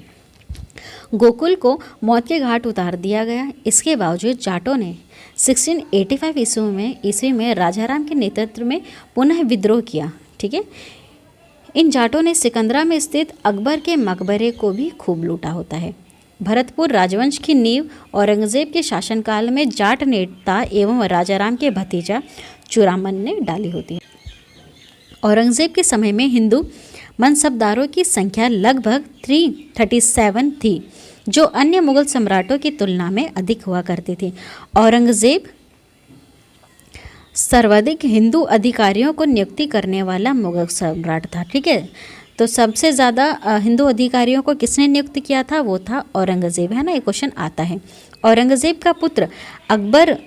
गोकुल को मौत के घाट उतार दिया गया। इसके बावजूद जाटों ने 1685 ईस्वी में राजाराम के नेतृत्व में पुनः विद्रोह किया, ठीक है। इन जाटों ने सिकंदरा में स्थित अकबर के मकबरे को भी खूब लूटा होता है। भरतपुर राजवंश की नींव औरंगज़ेब के शासनकाल में जाट नेता एवं राजाराम के भतीजा चूड़ामन ने डाली होती है। औरंगज़ेब के समय में हिंदू मनसबदारों की संख्या लगभग 337 थी, जो अन्य मुगल सम्राटों की तुलना में अधिक हुआ करती थी। औरंगज़ेब सर्वाधिक हिंदू अधिकारियों को नियुक्ति करने वाला मुगल सम्राट था, ठीक है। तो सबसे ज़्यादा हिंदू अधिकारियों को किसने नियुक्त किया था? वो था औरंगज़ेब, है ना। ये क्वेश्चन आता है। औरंगज़ेब का पुत्र अकबर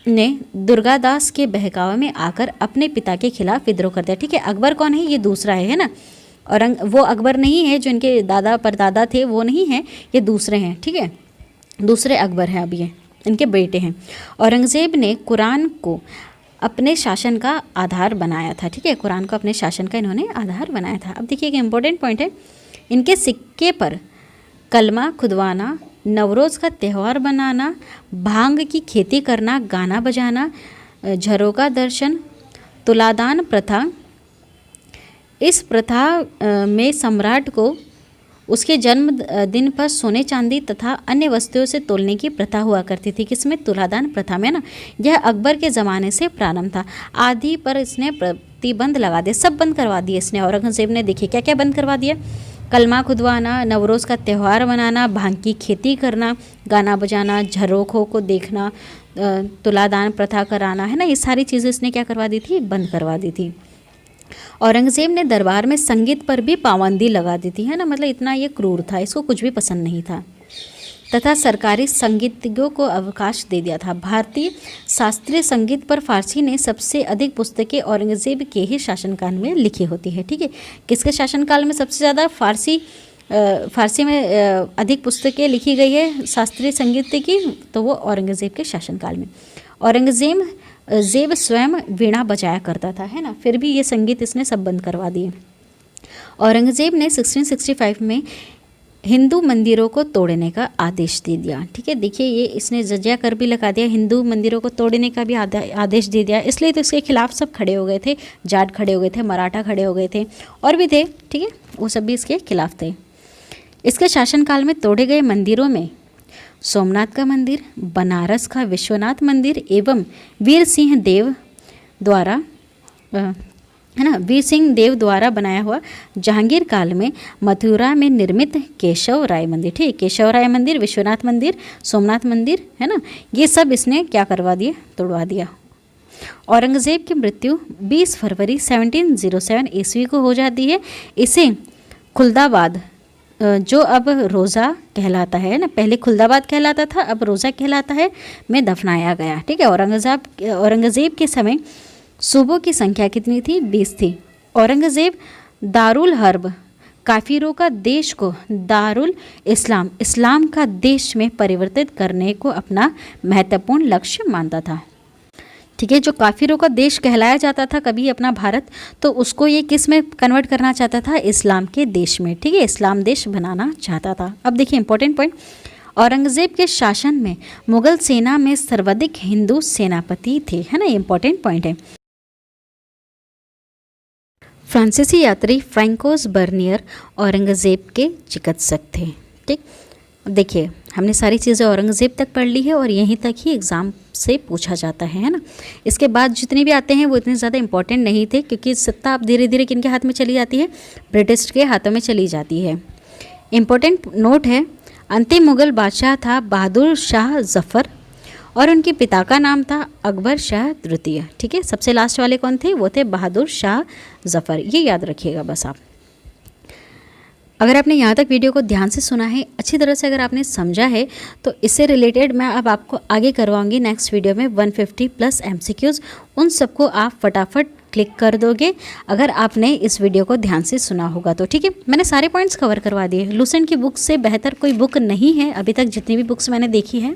ने दुर्गादास के बहकावे में आकर अपने पिता के खिलाफ विद्रोह कर दिया, ठीक है। अकबर कौन है? ये दूसरा है ना। वो अकबर नहीं है जो इनके दादा परदादा थे, वो नहीं है, ये दूसरे हैं, ठीक है। दूसरे अकबर हैं, अब ये इनके बेटे हैं। औरंगज़ेब ने कुरान को अपने शासन का आधार बनाया था, ठीक है। कुरान को अपने शासन का इन्होंने आधार बनाया था। अब देखिए एक इम्पोर्टेंट पॉइंट है, इनके सिक्के पर कलमा खुदवाना, नवरोज़ का त्यौहार बनाना, भांग की खेती करना, गाना बजाना, झरोका दर्शन, तुलादान प्रथा। इस प्रथा में सम्राट को उसके जन्म दिन पर सोने चांदी तथा अन्य वस्तुओं से तोलने की प्रथा हुआ करती थी। किसमें? तुलादान प्रथा में ना। यह अकबर के ज़माने से प्रारंभ था। आदि पर इसने प्रतिबंध लगा दिया, सब बंद करवा दिए इसने। औरंगज़ेब ने देखिए क्या क्या बंद करवा दिया? कलमा खुदवाना, नवरोज़ का त्यौहार मनाना, भांग की खेती करना, गाना बजाना, झरोखों को देखना, तुलादान प्रथा कराना, है ना। ये सारी चीज़ें इसने क्या करवा दी थी? बंद करवा दी थी। औरंगज़ेब ने दरबार में संगीत पर भी पाबंदी लगा दी थी, है ना। मतलब इतना ये क्रूर था, इसको कुछ भी पसंद नहीं था, तथा सरकारी संगीतज्ञों को अवकाश दे दिया था। भारतीय शास्त्रीय संगीत पर फारसी ने सबसे अधिक पुस्तकें औरंगज़ेब के ही शासनकाल में लिखी होती है, ठीक है। किसके शासनकाल में सबसे ज़्यादा फारसी में अधिक पुस्तकें लिखी गई है शास्त्रीय संगीत की? तो वो औरंगज़ेब के शासनकाल में। औरंगज़ेब स्वयं वीणा बजाया करता था, है ना, फिर भी ये संगीत इसने सब बंद करवा दिए। औरंगज़ेब ने 1665 में हिंदू मंदिरों को तोड़ने का आदेश दे दिया, ठीक है। देखिए ये इसने जजिया कर भी लगा दिया, हिंदू मंदिरों को तोड़ने का भी आदेश दे दिया, इसलिए तो इसके खिलाफ सब खड़े हो गए थे। जाट खड़े हो गए थे, मराठा खड़े हो गए थे, और भी थे, ठीक है, वो सब भी इसके खिलाफ थे। इसके शासनकाल में तोड़े गए मंदिरों में सोमनाथ का मंदिर, बनारस का विश्वनाथ मंदिर एवं वीर सिंह देव द्वारा बनाया हुआ जहांगीर काल में मथुरा में निर्मित केशव राय मंदिर, ठीक, केशव राय मंदिर, विश्वनाथ मंदिर, सोमनाथ मंदिर, है ना, ये सब इसने क्या करवा दिए? तोड़वा दिया। औरंगज़ेब की मृत्यु 20 फरवरी 1707 ईस्वी को हो जाती है। इसे खुलदाबाद जो अब रोज़ा कहलाता है ना, पहले खुलदाबाद कहलाता था, अब रोज़ा कहलाता है, में दफनाया गया। ठीक है। औरंगज़ेब के समय सूबों की संख्या कितनी थी? 20 थी। औरंगज़ेब दारुल हर्ब काफिरों का देश को दारुल इस्लाम का देश में परिवर्तित करने को अपना महत्वपूर्ण लक्ष्य मानता था। ठीक है। जो काफिरों का देश कहलाया जाता था कभी अपना भारत, तो उसको ये किस में कन्वर्ट करना चाहता था? इस्लाम के देश में। ठीक है। इस्लाम देश बनाना चाहता था। अब देखिए इंपॉर्टेंट पॉइंट, औरंगज़ेब के शासन में मुगल सेना में सर्वाधिक हिंदू सेनापति थे, है ना, इंपॉर्टेंट पॉइंट है। फ्रांसीसी यात्री फ्रैंकोस बर्नियर औरंगज़ेब के चिकित्सक थे। ठीक। देखिए हमने सारी चीज़ें औरंगज़ेब तक पढ़ ली है और यहीं तक ही एग्ज़ाम से पूछा जाता है ना। इसके बाद जितने भी आते हैं वो इतने ज़्यादा इंपॉर्टेंट नहीं थे, क्योंकि सत्ता अब धीरे धीरे किनके हाथ में चली जाती है? ब्रिटिश के हाथों में चली जाती है। इम्पोर्टेंट नोट है, अंतिम मुग़ल बादशाह था बहादुर शाह जफ़र और उनके पिता का नाम था अकबर शाह द्वितीय। ठीक है। सबसे लास्ट वाले कौन थे? वो थे बहादुर शाह जफ़र। ये याद रखिएगा बस आप। अगर आपने यहाँ तक वीडियो को ध्यान से सुना है, अच्छी तरह से अगर आपने समझा है, तो इससे रिलेटेड मैं अब आपको आगे करवाऊंगी नेक्स्ट वीडियो में 150 प्लस MCQs। उन सबको आप फटाफट क्लिक कर दोगे अगर आपने इस वीडियो को ध्यान से सुना होगा तो। ठीक है। मैंने सारे पॉइंट्स कवर करवा दिए। लूसेंट की बुक से बेहतर कोई बुक नहीं है अभी तक जितनी भी बुक्स मैंने देखी है,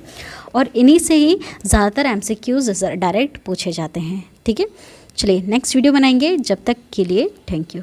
और इन्हीं से ही ज़्यादातर MCQs डायरेक्ट पूछे जाते हैं। ठीक है। चलिए नेक्स्ट वीडियो बनाएंगे, जब तक के लिए थैंक यू।